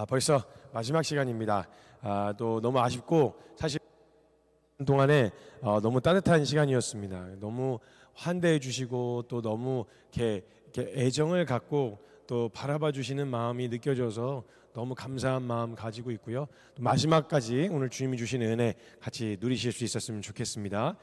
벌써 마지막 시간입니다. 또 너무 아쉽고 사실 동안에 너무 따뜻한 시간이었습니다. 너무 환대해 주시고 또 너무 이렇게 애정을 갖고 또 바라봐 주시는 마음이 느껴져서 너무 감사한 마음 가지고 있고요. 또 마지막까지 오늘 주님이 주시는 은혜 같이 누리실 수 있었으면 좋겠습니다.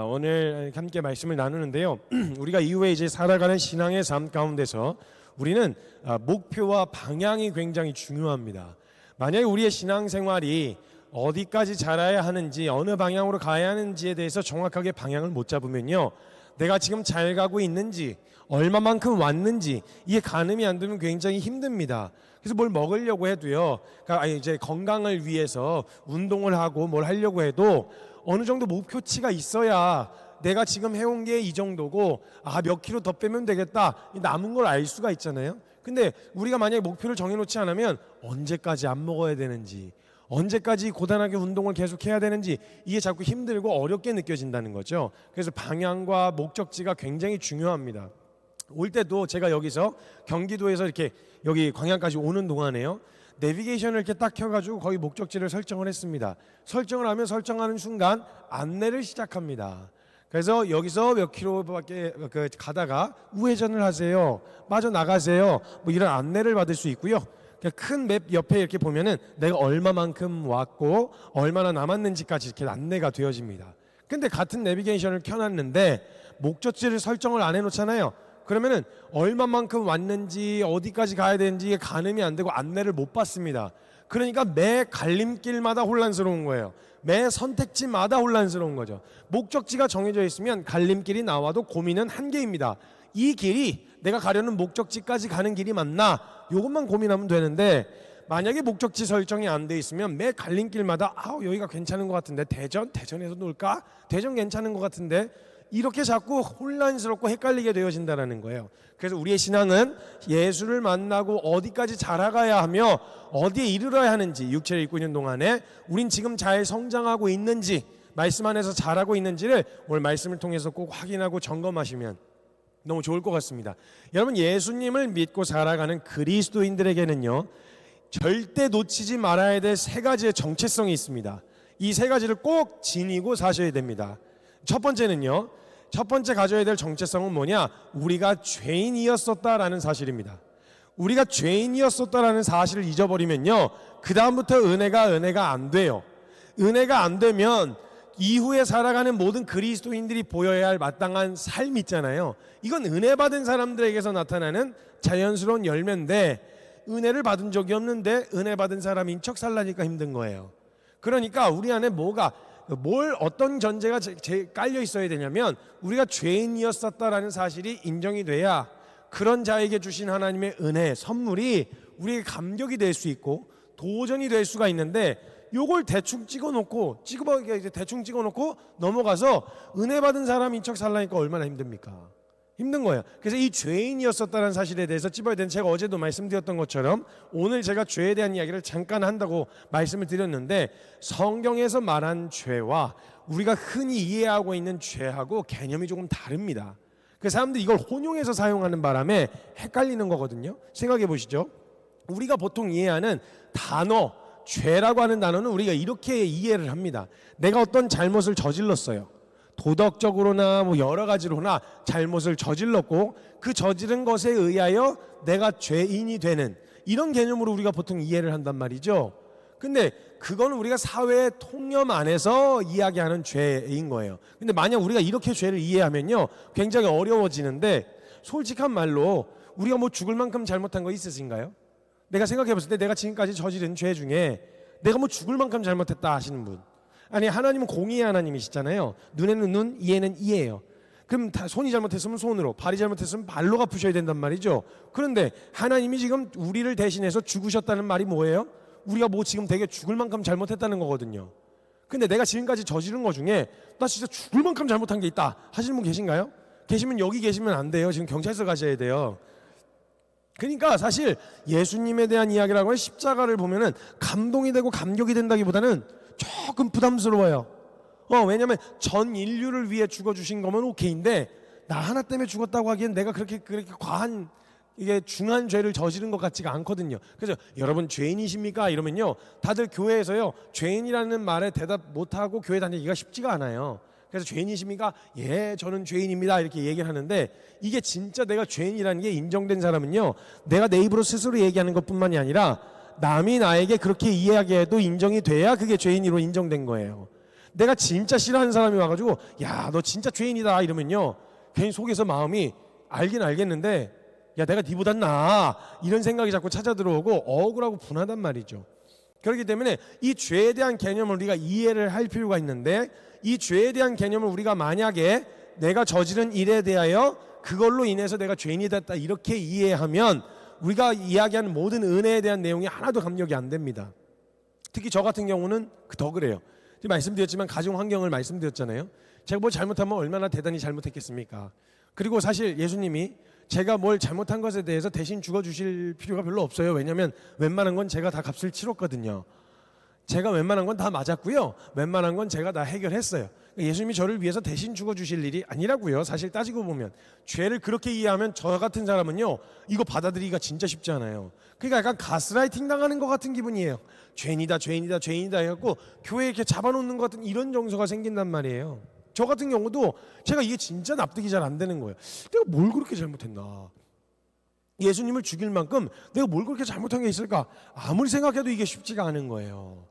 오늘 함께 말씀을 나누는데요. 우리가 이후에 이제 살아가는 신앙의 삶 가운데서 우리는 목표와 방향이 굉장히 중요합니다. 만약에 우리의 신앙생활이 어디까지 자라야 하는지 어느 방향으로 가야 하는지에 대해서 정확하게 방향을 못 잡으면요, 내가 지금 잘 가고 있는지 얼마만큼 왔는지 이게 가늠이 안 되면 굉장히 힘듭니다. 그래서 뭘 먹으려고 해도요, 그러니까 이제 건강을 위해서 운동을 하고 뭘 하려고 해도 어느 정도 목표치가 있어야 내가 지금 해온 게 이 정도고 몇 킬로 더 빼면 되겠다 남은 걸 알 수가 있잖아요. 근데 우리가 만약에 목표를 정해놓지 않으면 언제까지 안 먹어야 되는지, 언제까지 고단하게 운동을 계속 해야 되는지 이게 자꾸 힘들고 어렵게 느껴진다는 거죠. 그래서 방향과 목적지가 굉장히 중요합니다. 올 때도 제가 여기서 경기도에서 이렇게 여기 광양까지 오는 동안에요, 내비게이션을 이렇게 딱 켜가지고 거기 목적지를 설정을 했습니다. 설정을 하면 설정하는 순간 안내를 시작합니다. 그래서 여기서 몇 킬로밖에 가다가 우회전을 하세요, 빠져나가세요, 뭐 이런 안내를 받을 수 있고요. 큰 맵 옆에 이렇게 보면은 내가 얼마만큼 왔고 얼마나 남았는지까지 이렇게 안내가 되어집니다. 근데 같은 내비게이션을 켜놨는데 목적지를 설정을 안 해놓잖아요. 그러면은 얼마만큼 왔는지 어디까지 가야 되는지 이게 가늠이 안 되고 안내를 못 받습니다. 그러니까 매 갈림길마다 혼란스러운 거예요. 매 선택지마다 혼란스러운 거죠. 목적지가 정해져 있으면 갈림길이 나와도 고민은 한 개입니다. 이 길이 내가 가려는 목적지까지 가는 길이 맞나? 이것만 고민하면 되는데, 만약에 목적지 설정이 안 돼 있으면 매 갈림길마다 여기가 괜찮은 것 같은데 대전에서 놀까? 대전 괜찮은 것 같은데, 이렇게 자꾸 혼란스럽고 헷갈리게 되어진다는 거예요. 그래서 우리의 신앙은 예수를 만나고 어디까지 자라가야 하며 어디에 이르러야 하는지, 육체를 입고 있는 동안에 우린 지금 잘 성장하고 있는지, 말씀 안에서 자라고 있는지를 오늘 말씀을 통해서 꼭 확인하고 점검하시면 너무 좋을 것 같습니다. 여러분, 예수님을 믿고 살아가는 그리스도인들에게는요, 절대 놓치지 말아야 될 세 가지의 정체성이 있습니다. 이 세 가지를 꼭 지니고 사셔야 됩니다. 첫 번째는요, 첫 번째 가져야 될 정체성은 뭐냐? 우리가 죄인이었었다라는 사실입니다. 우리가 죄인이었었다라는 사실을 잊어버리면요, 그 다음부터 은혜가 안 돼요. 은혜가 안 되면 이후에 살아가는 모든 그리스도인들이 보여야 할 마땅한 삶 있잖아요. 이건 은혜 받은 사람들에게서 나타나는 자연스러운 열매인데, 은혜를 받은 적이 없는데 은혜 받은 사람인 척 살라니까 힘든 거예요. 그러니까 우리 안에 어떤 전제가 깔려 있어야 되냐면, 우리가 죄인이었었다라는 사실이 인정이 돼야 그런 자에게 주신 하나님의 은혜, 선물이 우리에게 감격이 될 수 있고 도전이 될 수가 있는데, 요걸 대충 찍어놓고 넘어가서 은혜 받은 사람인 척 살라니까 얼마나 힘듭니까? 힘든 거예요. 그래서 이 죄인이었었다는 사실에 대해서 찝어야 되는, 제가 어제도 말씀드렸던 것처럼 오늘 제가 죄에 대한 이야기를 잠깐 한다고 말씀을 드렸는데, 성경에서 말한 죄와 우리가 흔히 이해하고 있는 죄하고 개념이 조금 다릅니다. 그 사람들이 이걸 혼용해서 사용하는 바람에 헷갈리는 거거든요. 생각해 보시죠. 우리가 보통 이해하는 단어, 죄라고 하는 단어는 우리가 이렇게 이해를 합니다. 내가 어떤 잘못을 저질렀어요. 도덕적으로나 여러 가지로나 잘못을 저질렀고 그 저지른 것에 의하여 내가 죄인이 되는, 이런 개념으로 우리가 보통 이해를 한단 말이죠. 근데 그건 우리가 사회의 통념 안에서 이야기하는 죄인 거예요. 근데 만약 우리가 이렇게 죄를 이해하면요, 굉장히 어려워지는데, 솔직한 말로 우리가 죽을 만큼 잘못한 거 있으신가요? 내가 생각해 봤을 때 내가 지금까지 저지른 죄 중에 내가 죽을 만큼 잘못했다 하시는 분? 아니, 하나님은 공의의 하나님이시잖아요. 눈에는 눈, 이에는 이예요. 그럼 손이 잘못했으면 손으로, 발이 잘못했으면 발로 갚으셔야 된단 말이죠. 그런데 하나님이 지금 우리를 대신해서 죽으셨다는 말이 뭐예요? 우리가 지금 되게 죽을 만큼 잘못했다는 거거든요. 근데 내가 지금까지 저지른 거 중에 나 진짜 죽을 만큼 잘못한 게 있다 하시는 분 계신가요? 계시면 여기 계시면 안 돼요. 지금 경찰서 가셔야 돼요. 그러니까 사실 예수님에 대한 이야기라고 하면, 십자가를 보면은 감동이 되고 감격이 된다기보다는 조금 부담스러워요. 왜냐면 전 인류를 위해 죽어주신 거면 오케이인데, 나 하나 때문에 죽었다고 하기엔 내가 그렇게 과한 이게 중한 죄를 저지른 것 같지가 않거든요. 그래서 여러분 죄인이십니까? 이러면요 다들 교회에서요 죄인이라는 말에 대답 못하고 교회 다니기가 쉽지가 않아요. 그래서 죄인이십니까? 예, 저는 죄인입니다. 이렇게 얘기를 하는데 이게 진짜 내가 죄인이라는 게 인정된 사람은요 내가 내 입으로 스스로 얘기하는 것뿐만이 아니라 남이 나에게 그렇게 이야기해도 인정이 돼야 그게 죄인으로 인정된 거예요. 내가 진짜 싫어하는 사람이 와가지고 야, 너 진짜 죄인이다 이러면요 괜히 속에서 마음이 알긴 알겠는데 야, 내가 니보단 나아 이런 생각이 자꾸 찾아 들어오고 억울하고 분하단 말이죠. 그렇기 때문에 이 죄에 대한 개념을 우리가 이해를 할 필요가 있는데 이 죄에 대한 개념을 우리가 만약에 내가 저지른 일에 대하여 그걸로 인해서 내가 죄인이 됐다 이렇게 이해하면 우리가 이야기하는 모든 은혜에 대한 내용이 하나도 감격이 안 됩니다. 특히 저 같은 경우는 더 그래요. 말씀드렸지만 가정 환경을 말씀드렸잖아요. 제가 뭘 잘못하면 얼마나 대단히 잘못했겠습니까? 그리고 사실 예수님이 제가 뭘 잘못한 것에 대해서 대신 죽어주실 필요가 별로 없어요. 왜냐하면 웬만한 건 제가 다 값을 치렀거든요. 제가 웬만한 건 다 맞았고요. 웬만한 건 제가 다 해결했어요. 예수님이 저를 위해서 대신 죽어주실 일이 아니라고요. 사실 따지고 보면 죄를 그렇게 이해하면 저 같은 사람은요 이거 받아들이기가 진짜 쉽지 않아요. 그러니까 약간 가스라이팅 당하는 것 같은 기분이에요. 죄인이다 죄인이다 죄인이다 해갖고 교회에 이렇게 잡아놓는 것 같은 이런 정서가 생긴단 말이에요. 저 같은 경우도 제가 이게 진짜 납득이 잘 안 되는 거예요. 내가 뭘 그렇게 잘못했나? 예수님을 죽일 만큼 내가 뭘 그렇게 잘못한 게 있을까? 아무리 생각해도 이게 쉽지가 않은 거예요.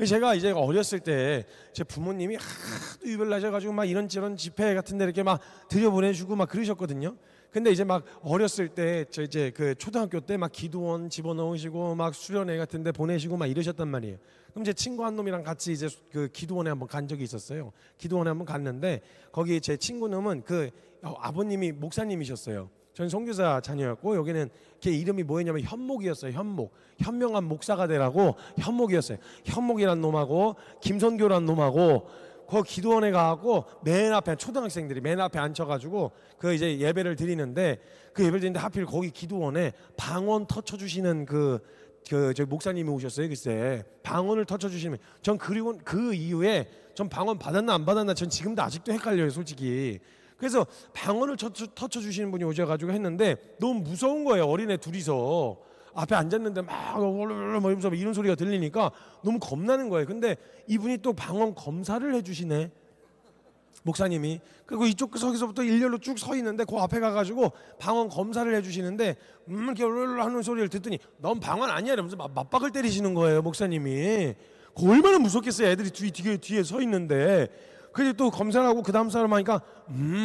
제가 이제 어렸을 때 제 부모님이 하도 유별나셔가지고 막 이런저런 집회 같은 데 이렇게 막 들여보내주고 막 그러셨거든요. 근데 이제 막 어렸을 때 저 이제 그 초등학교 때 막 기도원 집어넣으시고 막 수련회 같은 데 보내시고 막 이러셨단 말이에요. 그럼 제 친구 한 놈이랑 같이 이제 그 기도원에 한번 간 적이 있었어요. 기도원에 한번 갔는데 거기 제 친구 놈은 그 아버님이 목사님이셨어요. 전 선교사 자녀였고 여기는 걔 이름이 뭐였냐면 현목이었어요. 현목. 현명한 목사가 되라고 현목이었어요. 현목이란 놈하고 김선교란 놈하고 그 기도원에 가고 맨 앞에 초등학생들이 맨 앞에 앉혀가지고 그 이제 예배를 드리는데 그 예배를 드리는데 하필 거기 기도원에 방언 터쳐 주시는 저 목사님이 오셨어요. 글쎄 방언을 터쳐 주시면 전 그리고 그 이후에 전 방언 받았나 안 받았나 전 지금도 아직도 헷갈려요, 솔직히. 그래서 방언을 터쳐 주시는 분이 오셔가지고 했는데 너무 무서운 거예요. 어린애 둘이서 앞에 앉았는데 막 이런 소리가 들리니까 너무 겁나는 거예요. 근데 이분이 또 방언 검사를 해주시네, 목사님이. 그리고 이쪽 서기서부터 일렬로 쭉 서 있는데 그 앞에 가가지고 방언 검사를 해주시는데 이렇게 하는 소리를 듣더니 넌 방언 아니야 이러면서 맞박을 때리시는 거예요, 목사님이. 얼마나 무섭겠어요, 애들이 뒤에 서 있는데. 그래서 또 검사를 하고 그 다음 사람 하니까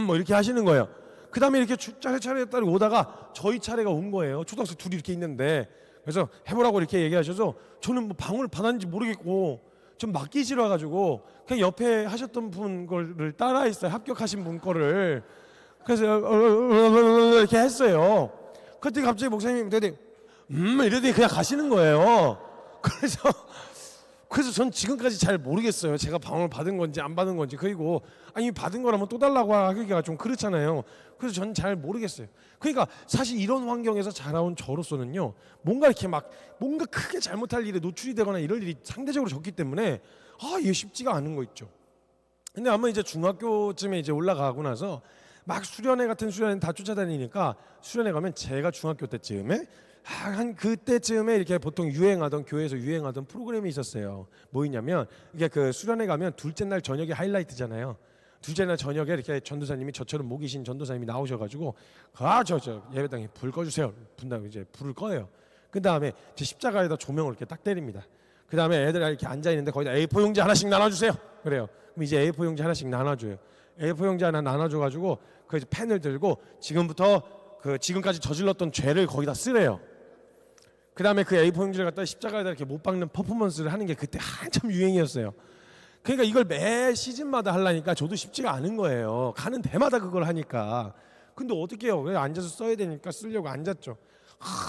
뭐 이렇게 하시는 거예요. 그 다음에 이렇게 차례 따라 오다가 저희 차례가 온 거예요. 초등학생 둘이 이렇게 있는데. 그래서 해보라고 이렇게 얘기하셔서 저는 뭐 방언을 받았는지 모르겠고 좀 맞기 싫어가지고 그냥 옆에 하셨던 분 거를 따라했어요. 합격하신 분 거를. 그래서 이렇게 했어요. 그때 갑자기 목사님이 이러더니 그냥 가시는 거예요. 그래서 전 지금까지 잘 모르겠어요. 제가 방언을 받은 건지 안 받은 건지. 그리고 아니 받은 거라면 또 달라고 하기가 좀 그렇잖아요. 그래서 전 잘 모르겠어요. 그러니까 사실 이런 환경에서 자라온 저로서는요, 뭔가 이렇게 막 뭔가 크게 잘못할 일에 노출이 되거나 이럴 일이 상대적으로 적기 때문에 이게 쉽지가 않은 거 있죠. 근데 아마 이제 중학교쯤에 이제 올라가고 나서 막 수련회 같은 수련회 다 쫓아다니니까 수련회 가면 제가 중학교 때쯤에 한 그때쯤에 이렇게 보통 유행하던 교회에서 유행하던 프로그램이 있었어요. 뭐였냐면 이게 그 수련회 가면 둘째 날 저녁에 하이라이트잖아요. 둘째 날 저녁에 이렇게 전도사님이 저처럼 목이신 전도사님이 나오셔가지고 저 예배당에 불 꺼주세요. 분당 이제 불을 꺼요. 그 다음에 제 십자가에다 조명을 이렇게 딱 때립니다. 그 다음에 애들 이렇게 앉아 있는데 거기다 A4 용지 하나씩 나눠주세요. 그래요. 그럼 이제 A4 용지 하나씩 나눠줘요. A4 용지 하나 나눠줘가지고 그 펜을 들고 지금부터 그 지금까지 저질렀던 죄를 거기다 쓰래요. 그 다음에 그 A4 용지를 갖다 십자가에다 이렇게 못 박는 퍼포먼스를 하는 게 그때 한참 유행이었어요. 그러니까 이걸 매 시즌마다 하려니까 저도 쉽지가 않은 거예요. 가는 데마다 그걸 하니까. 근데 어떻게 해요? 그냥 앉아서 써야 되니까 쓰려고 앉았죠.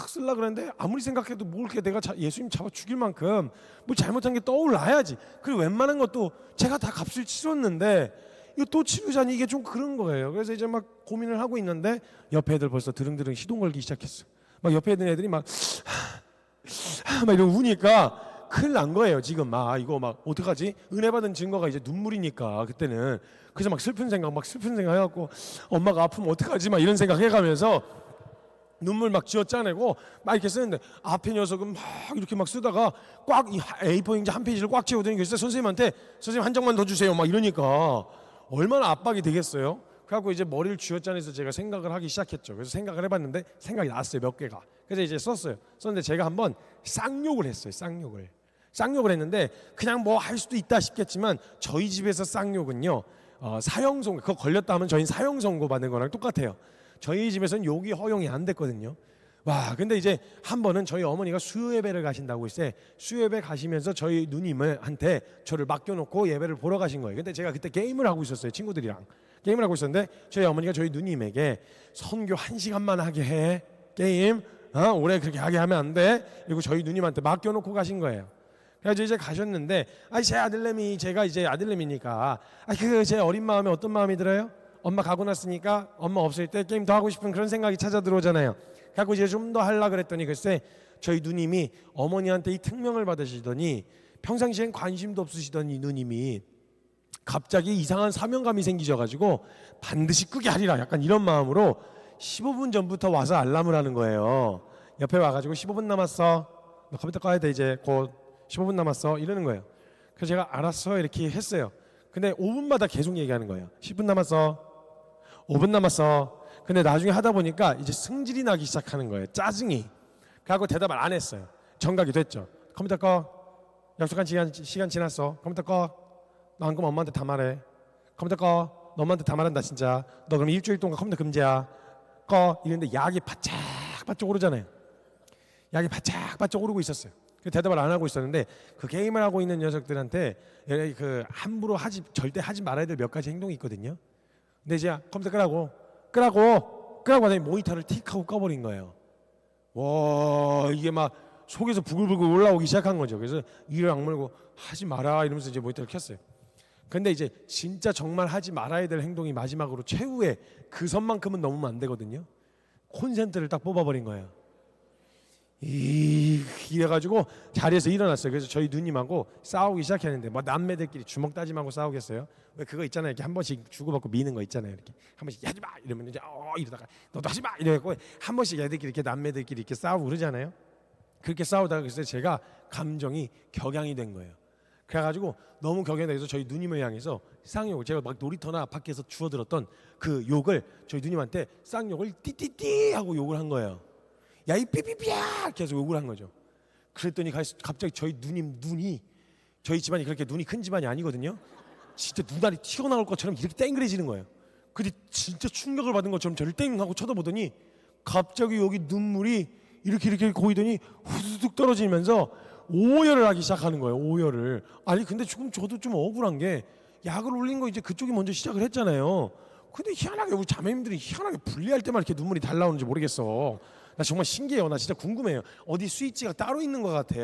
쓰려고 그랬는데 아무리 생각해도 뭘 이렇게 내가 예수님 잡아 죽일 만큼 뭐 잘못한 게 떠올라야지. 그리고 웬만한 것도 제가 다 값을 치렀는데 이거 또 치르자니 이게 좀 그런 거예요. 그래서 이제 막 고민을 하고 있는데 옆에 애들 벌써 드릉드릉 시동 걸기 시작했어. 막 옆에 있는 애들이 막 이러고 우니까 큰일 난 거예요. 지금 이거 어떡하지? 은혜 받은 증거가 이제 눈물이니까 그때는. 그래서 막 슬픈 생각 해갖고 엄마가 아프면 어떡하지? 막 이런 생각 해가면서 눈물 막 쥐어짜내고 막 이렇게 쓰는데 앞에 녀석은 막 이렇게 막 쓰다가 꽉 이 A4 용지 한 페이지를 꽉 채우더니 글쎄 선생님한테 선생님 한 장만 더 주세요 막 이러니까 얼마나 압박이 되겠어요. 그래갖고 이제 머리를 쥐어짜내서 제가 생각을 하기 시작했죠. 그래서 생각을 해봤는데 생각이 났어요. 몇 개가. 그래서 이제 썼어요. 썼는데 제가 한번 쌍욕을 했어요. 쌍욕을 했는데 그냥 뭐 할 수도 있다 싶겠지만 저희 집에서 쌍욕은요 사형 선고, 그거 걸렸다 하면 저희는 사형 선고 받는 거랑 똑같아요. 저희 집에서는 욕이 허용이 안 됐거든요. 와, 근데 이제 한 번은 저희 어머니가 수요 예배를 가신다고 했어요. 수요 예배 가시면서 저희 누님한테 저를 맡겨놓고 예배를 보러 가신 거예요. 근데 제가 그때 게임을 하고 있었어요. 친구들이랑 게임을 하고 있었는데 저희 어머니가 저희 누님에게 선교 1시간만 하게 해, 게임 오래 그렇게 하게 하면 안 돼. 그리고 저희 누님한테 맡겨놓고 가신 거예요. 그래서 이제 가셨는데 제 아들내미, 제가 이제 아들내미니까 제 어린 마음에 어떤 마음이 들어요? 엄마 가고 났으니까 엄마 없을 때 게임 더 하고 싶은 그런 생각이 찾아 들어오잖아요. 그래서 이제 좀 더 하려고 그랬더니 글쎄 저희 누님이 어머니한테 이 특명을 받으시더니 평상시엔 관심도 없으시던 이 누님이 갑자기 이상한 사명감이 생기셔가지고 반드시 끄게 하리라 약간 이런 마음으로 15분 전부터 와서 알람을 하는 거예요. 옆에 와가지고 15분 남았어, 너 컴퓨터 꺼야 돼, 이제 곧 15분 남았어, 이러는 거예요. 그래서 제가 알았어 이렇게 했어요. 근데 5분마다 계속 얘기하는 거예요. 10분 남았어, 5분 남았어. 근데 나중에 하다 보니까 이제 승질이 나기 시작하는 거예요. 짜증이. 그래갖고 대답을 안 했어요. 정각이 됐죠. 컴퓨터 꺼, 약속한 시간 지났어, 컴퓨터 꺼, 너 안 그러면 엄마한테 다 말해, 컴퓨터 꺼, 너 엄마한테 다 말한다 진짜, 너 그럼 일주일 동안 컴퓨터 금지야, 꺼. 이랬는데 약이 바짝바짝 오르잖아요. 약이 바짝바짝 오르고 있었어요. 대답을 안 하고 있었는데 그 게임을 하고 있는 녀석들한테 그 함부로 절대 하지 말아야 될 몇 가지 행동이 있거든요. 근데 이제 컴퓨터 끄라고 하더니 모니터를 틱 하고 꺼버린 거예요. 와, 이게 막 속에서 부글부글 올라오기 시작한 거죠. 그래서 이를 악물고 하지 마라 이러면서 이제 모니터를 켰어요. 근데 이제 진짜 정말 하지 말아야 될 행동이 마지막으로 최후의 그 선만큼은 넘으면 안 되거든요. 콘센트를 딱 뽑아버린 거예요. 이래가지고 자리에서 일어났어요. 그래서 저희 누님하고 싸우기 시작했는데 뭐 남매들끼리 주먹 다짐하고 싸우겠어요? 왜 그거 있잖아요. 이렇게 한 번씩 주고받고 미는 거 있잖아요. 이렇게 한 번씩 하지 마 이러면 이제 이러다가 너도 하지 마 이래갖고 한 번씩 애들끼리 이렇게 남매들끼리 이렇게 싸우고 그러잖아요. 그렇게 싸우다가 글쎄 제가 감정이 격양이 된 거예요. 그래가지고 너무 격양이 돼서 저희 누님을 향해서 쌍욕을, 제가 막 놀이터나 밖에서 주워들었던 그 욕을 저희 누님한테 쌍욕을 띠띠띠 하고 욕을 한 거예요. 야 이 삐삐삐야 계속 욕을 한 거죠. 그랬더니 갑자기 저희 누님 눈이, 저희 집안이 그렇게 눈이 큰 집안이 아니거든요. 진짜 눈알이 튀어나올 것처럼 이렇게 땡그레지는 거예요. 근데 진짜 충격을 받은 것처럼 저를 땡 하고 쳐다보더니 갑자기 여기 눈물이 이렇게 고이더니 후두둑 떨어지면서 오열을 하기 시작하는 거예요. 오열을. 아니 근데 지금 저도 좀 억울한 게 약을 올린 거 이제 그쪽이 먼저 시작을 했잖아요. 근데 희한하게 우리 자매님들이 희한하게 분리할 때만 이렇게 눈물이 달 나오는지 모르겠어. 나 정말 신기해요. 나 진짜 궁금해요. 어디 스위치가 따로 있는 것 같아.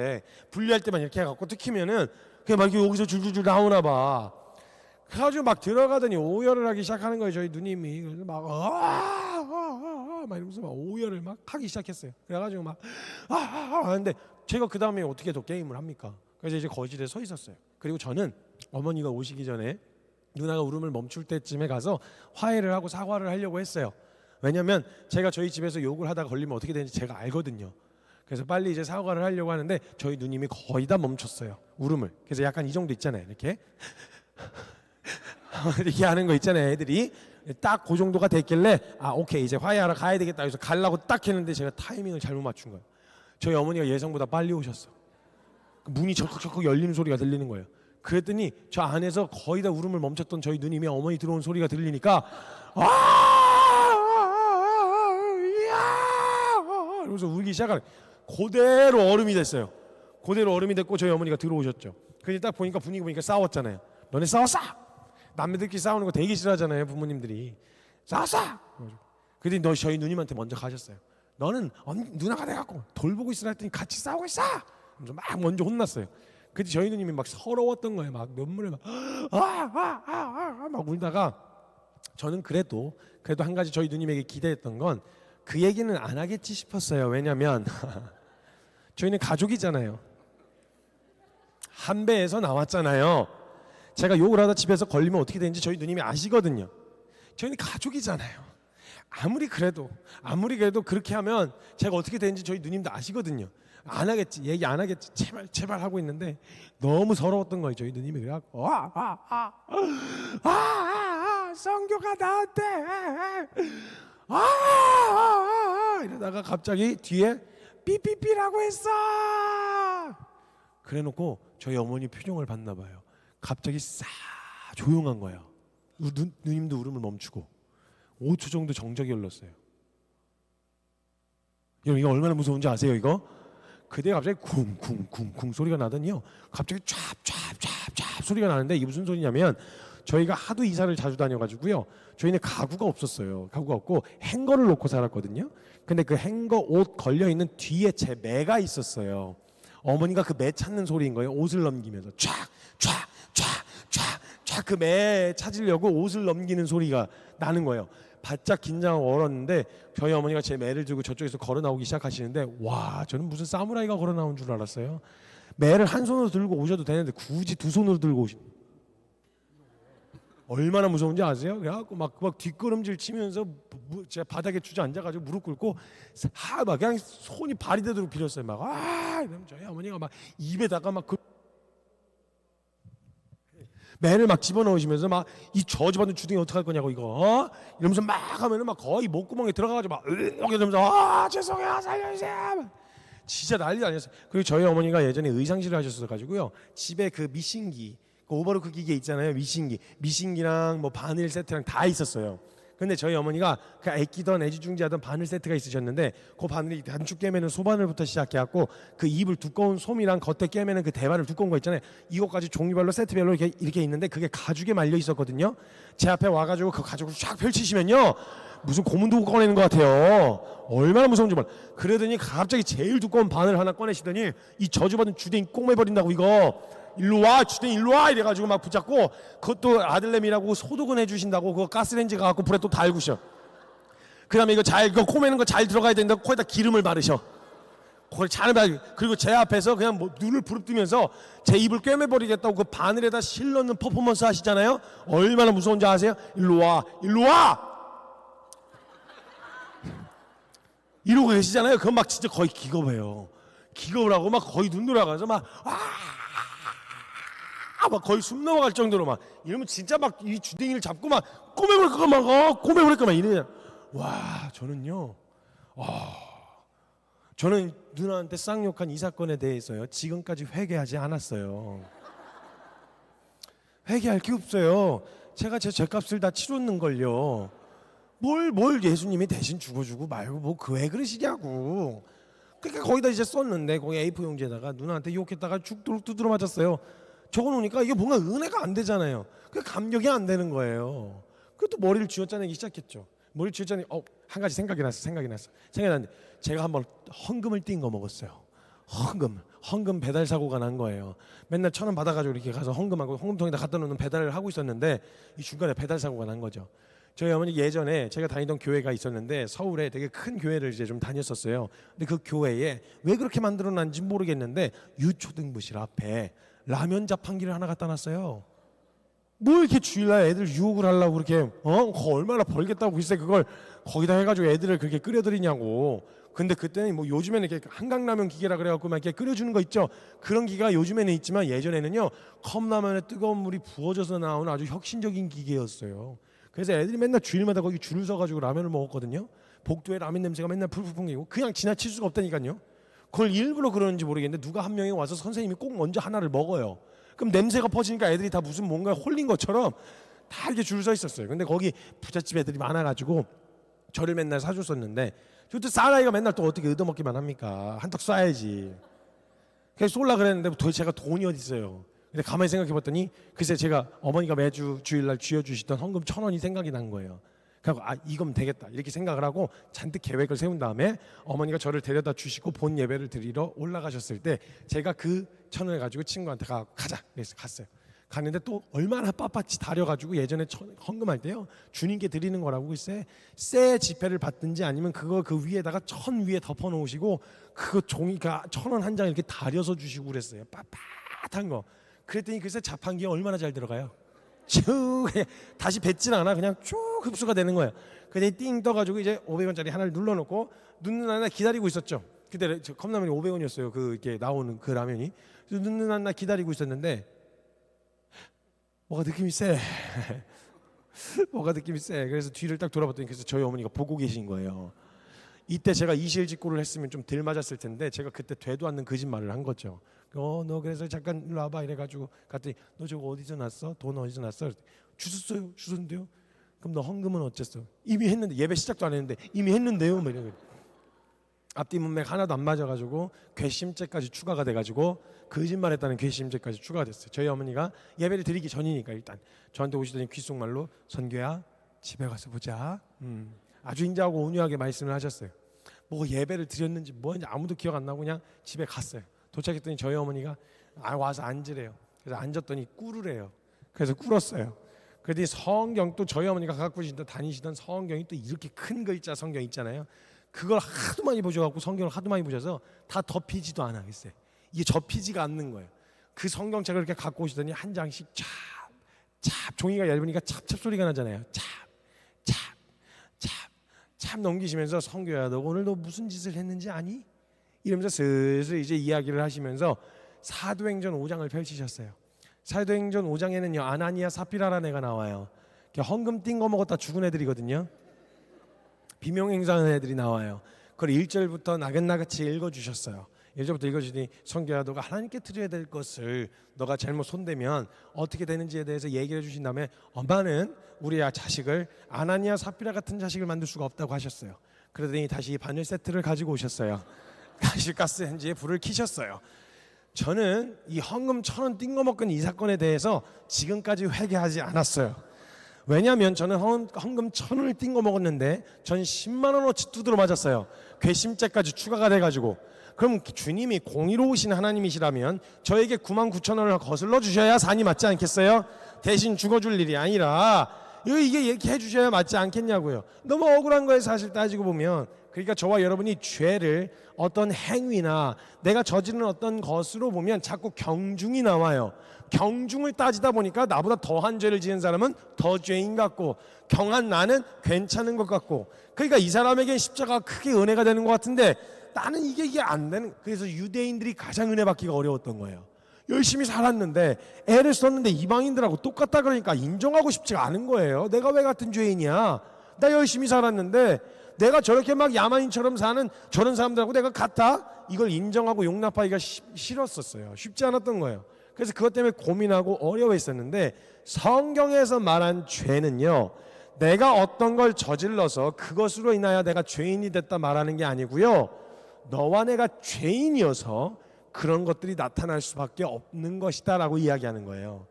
분리할 때만 이렇게 해갖고 뜯기면은 그냥 막 이렇게 여기서 줄줄줄 나오나 봐. 그래가지고 막 들어가더니 오열을 하기 시작하는 거예요. 저희 누님이. 그래서 막 막 이러면서 막 오열을 막 하기 시작했어요. 그래가지고 막 하는데 제가 그 다음에 어떻게 더 게임을 합니까? 그래서 이제 거실에 서 있었어요. 그리고 저는 어머니가 오시기 전에 누나가 울음을 멈출 때쯤에 가서 화해를 하고 사과를 하려고 했어요. 왜냐면 제가 저희 집에서 욕을 하다가 걸리면 어떻게 되는지 제가 알거든요. 그래서 빨리 이제 사과를 하려고 하는데 저희 누님이 거의 다 멈췄어요. 울음을. 그래서 약간 이 정도 있잖아요. 이렇게 이렇게 하는 거 있잖아요. 애들이 딱 그 정도가 됐길래 오케이 이제 화해하러 가야 되겠다. 그래서 가려고 딱 했는데 제가 타이밍을 잘못 맞춘 거예요. 저희 어머니가 예상보다 빨리 오셨어. 문이 철컥철컥 열리는 소리가 들리는 거예요. 그랬더니 저 안에서 거의 다 울음을 멈췄던 저희 누님이 어머니 들어온 소리가 들리니까 이러면서 울기 시작하는. 그대로 얼음이 됐어요. 그대로 얼음이 됐고 저희 어머니가 들어오셨죠. 그래서 딱 보니까 분위기 보니까 싸웠잖아요. 너네 싸웠어? 남매들끼리 싸우는 거 되게 싫어하잖아요. 부모님들이. 싸웠어? 그랬더니 너 저희 누님한테 먼저 가셨어요. 너는 누나가 돼갖고 돌보고 있으라 했더니 같이 싸우고 있어. 막 먼저 혼났어요. 그때 저희 누님이 막 서러웠던 거예요. 막 눈물을 막 울다가 저는 그래도 한 가지 저희 누님에게 기대했던 건 그 얘기는 안 하겠지 싶었어요. 왜냐면 저희는 가족이잖아요. 한 배에서 나왔잖아요. 제가 욕을 하다 집에서 걸리면 어떻게 되는지 저희 누님이 아시거든요. 저희는 가족이잖아요. 아무리 그래도 그렇게 하면 제가 어떻게 되는지 저희 누님도 아시거든요. 안 하겠지, 얘기 안 하겠지, 제발 하고 있는데 너무 서러웠던 거예요. 저희 누님이 그래갖고 성교가 나한테 이러다가 갑자기 뒤에 삐삐삐라고 했어. 그래놓고 저희 어머니 표정을 봤나 봐요. 갑자기 싹 조용한 거예요. 누님도 울음을 멈추고 5초 정도 정적이 흘렀어요. 여러분 이거 얼마나 무서운지 아세요? 이거 그때 갑자기 쿵쿵쿵쿵 소리가 나더니요, 갑자기 촤촤촤촤 소리가 나는데 이게 무슨 소리냐면, 저희가 하도 이사를 자주 다녀가지고요, 저희는 가구가 없었어요. 가구가 없고 행거를 놓고 살았거든요. 근데 그 행거 옷 걸려있는 뒤에 제 매가 있었어요. 어머니가 그 매 찾는 소리인 거예요. 옷을 넘기면서 촤촤촤촤 그 매 찾으려고 옷을 넘기는 소리가 나는 거예요. 바짝 긴장하고 얼었는데 저희 어머니가 제 매를 들고 저쪽에서 걸어 나오기 시작하시는데, 와, 저는 무슨 사무라이가 걸어 나온 줄 알았어요. 매를 한 손으로 들고 오셔도 되는데 굳이 두 손으로 들고 오시. 얼마나 무서운지 아세요? 그래갖고 막 뒷걸음질 치면서 제가 바닥에 주저앉아가지고 무릎 꿇고 막 그냥 손이 발이 되도록 빌었어요. 이러면 저희 어머니가 막 입에다가 막 매를 막 집어넣으시면서 막 이 저주받은 주둥이 어떡할 거냐고 이거 이러면서 막 하면은 막 거의 목구멍에 들어가가지고 막 이러면서 죄송해요 살려주세요. 진짜 난리 아니었어요. 그리고 저희 어머니가 예전에 의상실을 하셨어 가지고요, 집에 그 미싱기, 그 오버로크 기계 있잖아요. 미싱기랑 뭐 바늘 세트랑 다 있었어요. 근데 저희 어머니가 그 애끼던 애지중지하던 바늘 세트가 있으셨는데, 그 바늘이 단축 깨매는 소바늘부터 시작해갖고 그 입을 두꺼운 솜이랑 겉에 깨매는 그 대바늘 두꺼운 거 있잖아요. 이것까지 종류별로 세트별로 이렇게 있는데 그게 가죽에 말려 있었거든요. 제 앞에 와가지고 그 가죽을 쫙 펼치시면요, 무슨 고문도구 꺼내는 것 같아요. 얼마나 무서운지 몰라. 그러더니 갑자기 제일 두꺼운 바늘 하나 꺼내시더니 이 저주받은 주댕이 꽁매버린다고 이거 일로 와 주댕이 일로 와 이래가지고 막 붙잡고, 그것도 아들내미라고 소독은 해주신다고 그거 가스레인지 가갖고 불에 또 달구셔. 그 다음에 이거 꼬매는 거 잘 들어가야 된다고 거기다 기름을 바르셔. 그걸 잘 바르. 그리고 제 앞에서 그냥 뭐 눈을 부릅뜨면서 제 입을 꿰매버리겠다고 그 바늘에다 실 넣는 퍼포먼스 하시잖아요. 얼마나 무서운지 아세요? 일로 와 이러고 계시잖아요. 그건 막 진짜 거의 기겁해요. 기겁을 하고 막 거의 눈 돌아가서 막 거의 숨 넘어갈 정도로 막 이러면 진짜 막 이 주댕이를 잡고 막 꼬매버릴 거막 이래. 와, 저는요, 저는 누나한테 쌍욕한 이 사건에 대해서요 지금까지 회개하지 않았어요. 회개할 게 없어요. 제가 제 죄값을 다 치렀는 걸요. 뭘 예수님이 대신 죽어주고 말고 뭐 왜 그러시냐고. 그러니까 거기다 이제 썼는데 거기 A4 용지에다가 누나한테 욕했다가 죽도록 두드려 맞았어요. 적어놓으니까 이게 뭔가 은혜가 안 되잖아요. 그 감격이 안 되는 거예요. 그것도 머리를 쥐어짜내기 시작했죠. 머리를 쥐어짜내기 한 가지 생각이 났는데 제가 한번 헌금을 띈 거 먹었어요. 헌금 배달 사고가 난 거예요. 맨날 1,000원 받아가지고 이렇게 가서 헌금하고 헌금통에다 갖다 놓는 배달을 하고 있었는데 이 중간에 배달 사고가 난 거죠. 저희 어머니 예전에 제가 다니던 교회가 있었는데 서울에 되게 큰 교회를 이제 좀 다녔었어요. 근데 그 교회에 왜 그렇게 만들어놨는지 모르겠는데 유초등부실 앞에 라면 자판기를 하나 갖다 놨어요. 뭐 이렇게 주일날 애들 유혹을 하려고 그렇게 얼마나 벌겠다고 글쎄 그걸 거기다 해가지고 애들을 그렇게 끓여드리냐고. 근데 그때는 뭐 요즘에는 이렇게 한강라면 기계라 그래갖고 막 이렇게 끓여주는 거 있죠. 그런 기계가 요즘에는 있지만 예전에는요 컵라면에 뜨거운 물이 부어져서 나오는 아주 혁신적인 기계였어요. 그래서 애들이 맨날 주일마다 거기 줄을 서가지고 라면을 먹었거든요. 복도에 라면 냄새가 맨날 풀풀 풍기고 그냥 지나칠 수가 없다니까요. 그걸 일부러 그러는지 모르겠는데 누가 한 명이 와서 선생님이 꼭 먼저 하나를 먹어요. 그럼 냄새가 퍼지니까 애들이 다 무슨 뭔가 홀린 것처럼 다 이렇게 줄 서 있었어요. 근데 거기 부잣집 애들이 많아가지고 저를 맨날 사줬었는데 저도 쌀아이가 맨날 또 어떻게 얻어먹기만 합니까? 한턱 쏴야지. 그래서 쏠라 그랬는데 도대체 제가 돈이 어디 있어요. 근데 가만히 생각해봤더니 글쎄 제가 어머니가 매주 주일날 쥐어주시던 헌금 1,000원이 생각이 난 거예요. 그래서 이거면 되겠다 이렇게 생각을 하고 잔뜩 계획을 세운 다음에 어머니가 저를 데려다 주시고 본 예배를 드리러 올라가셨을 때 제가 그 1,000원을 가지고 친구한테 가자 그래서 갔어요. 갔는데 또 얼마나 빳빳이 다려가지고 예전에 헌금할 때요 주님께 드리는 거라고 글쎄 새 지폐를 받든지 아니면 그거 그 위에다가 1,000 위에 덮어 놓으시고 그거 종이가 1,000원 한 장 이렇게 다려서 주시고 그랬어요. 빳빳한 거. 그랬더니 글쎄 자판기에 얼마나 잘 들어가요. 쭉 다시 뱉진 않아. 그냥 쭉 흡수가 되는 거예요. 근데 띵 떠가지고 이제 500원짜리 하나를 눌러놓고 눈 하나 기다리고 있었죠. 그때 컵라면이 500원이었어요. 그 이렇게 나오는 그 라면이. 눈 하나 기다리고 있었는데 뭐가 느낌이 세. 뭐가 느낌이 세. 그래서 뒤를 딱 돌아봤더니 그래서 저희 어머니가 보고 계신 거예요. 이때 제가 이실직고를 했으면 좀 덜 맞았을 텐데 제가 그때 되도 않는 거짓말을 한 거죠. 너 그래서 잠깐 일로 와봐 이래가지고 갔더니 너 저거 어디서 났어? 돈 어디서 났어? 주셨어요. 주셨는데요. 그럼 너 헌금은 어쨌어? 이미 했는데 예배 시작도 안 했는데 이미 했는데요. 뭐 이런 거. 앞뒤 문맥 하나도 안 맞아가지고 괘씸죄까지 추가가 돼가지고 거짓말했다는 괘씸죄까지 추가가 됐어요. 저희 어머니가 예배를 드리기 전이니까 일단 저한테 오시더니 귓속말로 선교야 집에 가서 보자. 아주 인자하고 온유하게 말씀을 하셨어요. 뭐 예배를 드렸는지 뭐인지 아무도 기억 안 나고 그냥 집에 갔어요. 도착했더니 저희 어머니가 와서 앉으래요. 그래서 앉았더니 꿇으래요. 그래서 꿇었어요. 그랬더니 성경 또 저희 어머니가 갖고 다니시던 성경이 또 이렇게 큰 글자 성경 있잖아요. 그걸 하도 많이 보셔갖고 성경을 하도 많이 보셔서 다 덮이지도 않아겠어요. 이게 접히지가 않는 거예요. 그 성경책을 이렇게 갖고 오시더니 한 장씩 찹 종이가 얇으니까 찹찹 소리가 나잖아요. 참 넘기시면서 성교야 너 오늘 너 무슨 짓을 했는지 아니? 이러면서 슬슬 이제 이야기를 하시면서 사도행전 5장을 펼치셨어요. 사도행전 5장에는요 아나니아 사피라라는 애가 나와요. 헌금 띵 거 먹었다 죽은 애들이거든요. 비명행사하는 애들이 나와요. 그걸 1절부터 나긋나긋이 읽어주셨어요. 1절부터 읽어주더니 성교야 너가 하나님께 드려야 될 것을 너가 잘못 손대면 어떻게 되는지에 대해서 얘기를 해주신 다음에 엄마는 우리 자식을 아나니아 사피라 같은 자식을 만들 수가 없다고 하셨어요. 그러더니 다시 바늘 세트를 가지고 오셨어요. 다시 가스레인지에 불을 켜셨어요. 저는 이 헌금 1,000원 띵거 먹은 이 사건에 대해서 지금까지 회개하지 않았어요. 왜냐하면 저는 헌금 1,000원을 띵거 먹었는데 전 10만 원어치 두드러 맞았어요. 괘씸죄까지 추가가 돼가지고. 그럼 주님이 공의로우신 하나님이시라면 저에게 99,000원을 거슬러 주셔야 산이 맞지 않겠어요? 대신 죽어줄 일이 아니라 이게 이렇게 해주셔야 맞지 않겠냐고요. 너무 억울한 거예요 사실 따지고 보면. 그러니까 저와 여러분이 죄를 어떤 행위나 내가 저지른 어떤 것으로 보면 자꾸 경중이 나와요. 경중을 따지다 보니까 나보다 더한 죄를 지은 사람은 더 죄인 같고 경한 나는 괜찮은 것 같고, 그러니까 이 사람에겐 십자가가 크게 은혜가 되는 것 같은데 나는 이게 안 되는. 그래서 유대인들이 가장 은혜 받기가 어려웠던 거예요. 열심히 살았는데 애를 썼는데 이방인들하고 똑같다 그러니까 인정하고 싶지가 않은 거예요. 내가 왜 같은 죄인이야? 나 열심히 살았는데 내가 저렇게 막 야만인처럼 사는 저런 사람들하고 내가 같아? 이걸 인정하고 용납하기가 싫었었어요. 쉽지 않았던 거예요. 그래서 그것 때문에 고민하고 어려워했었는데 성경에서 말한 죄는요, 내가 어떤 걸 저질러서 그것으로 인하여 내가 죄인이 됐다 말하는 게 아니고요, 너와 내가 죄인이어서 그런 것들이 나타날 수밖에 없는 것이다 라고 이야기하는 거예요.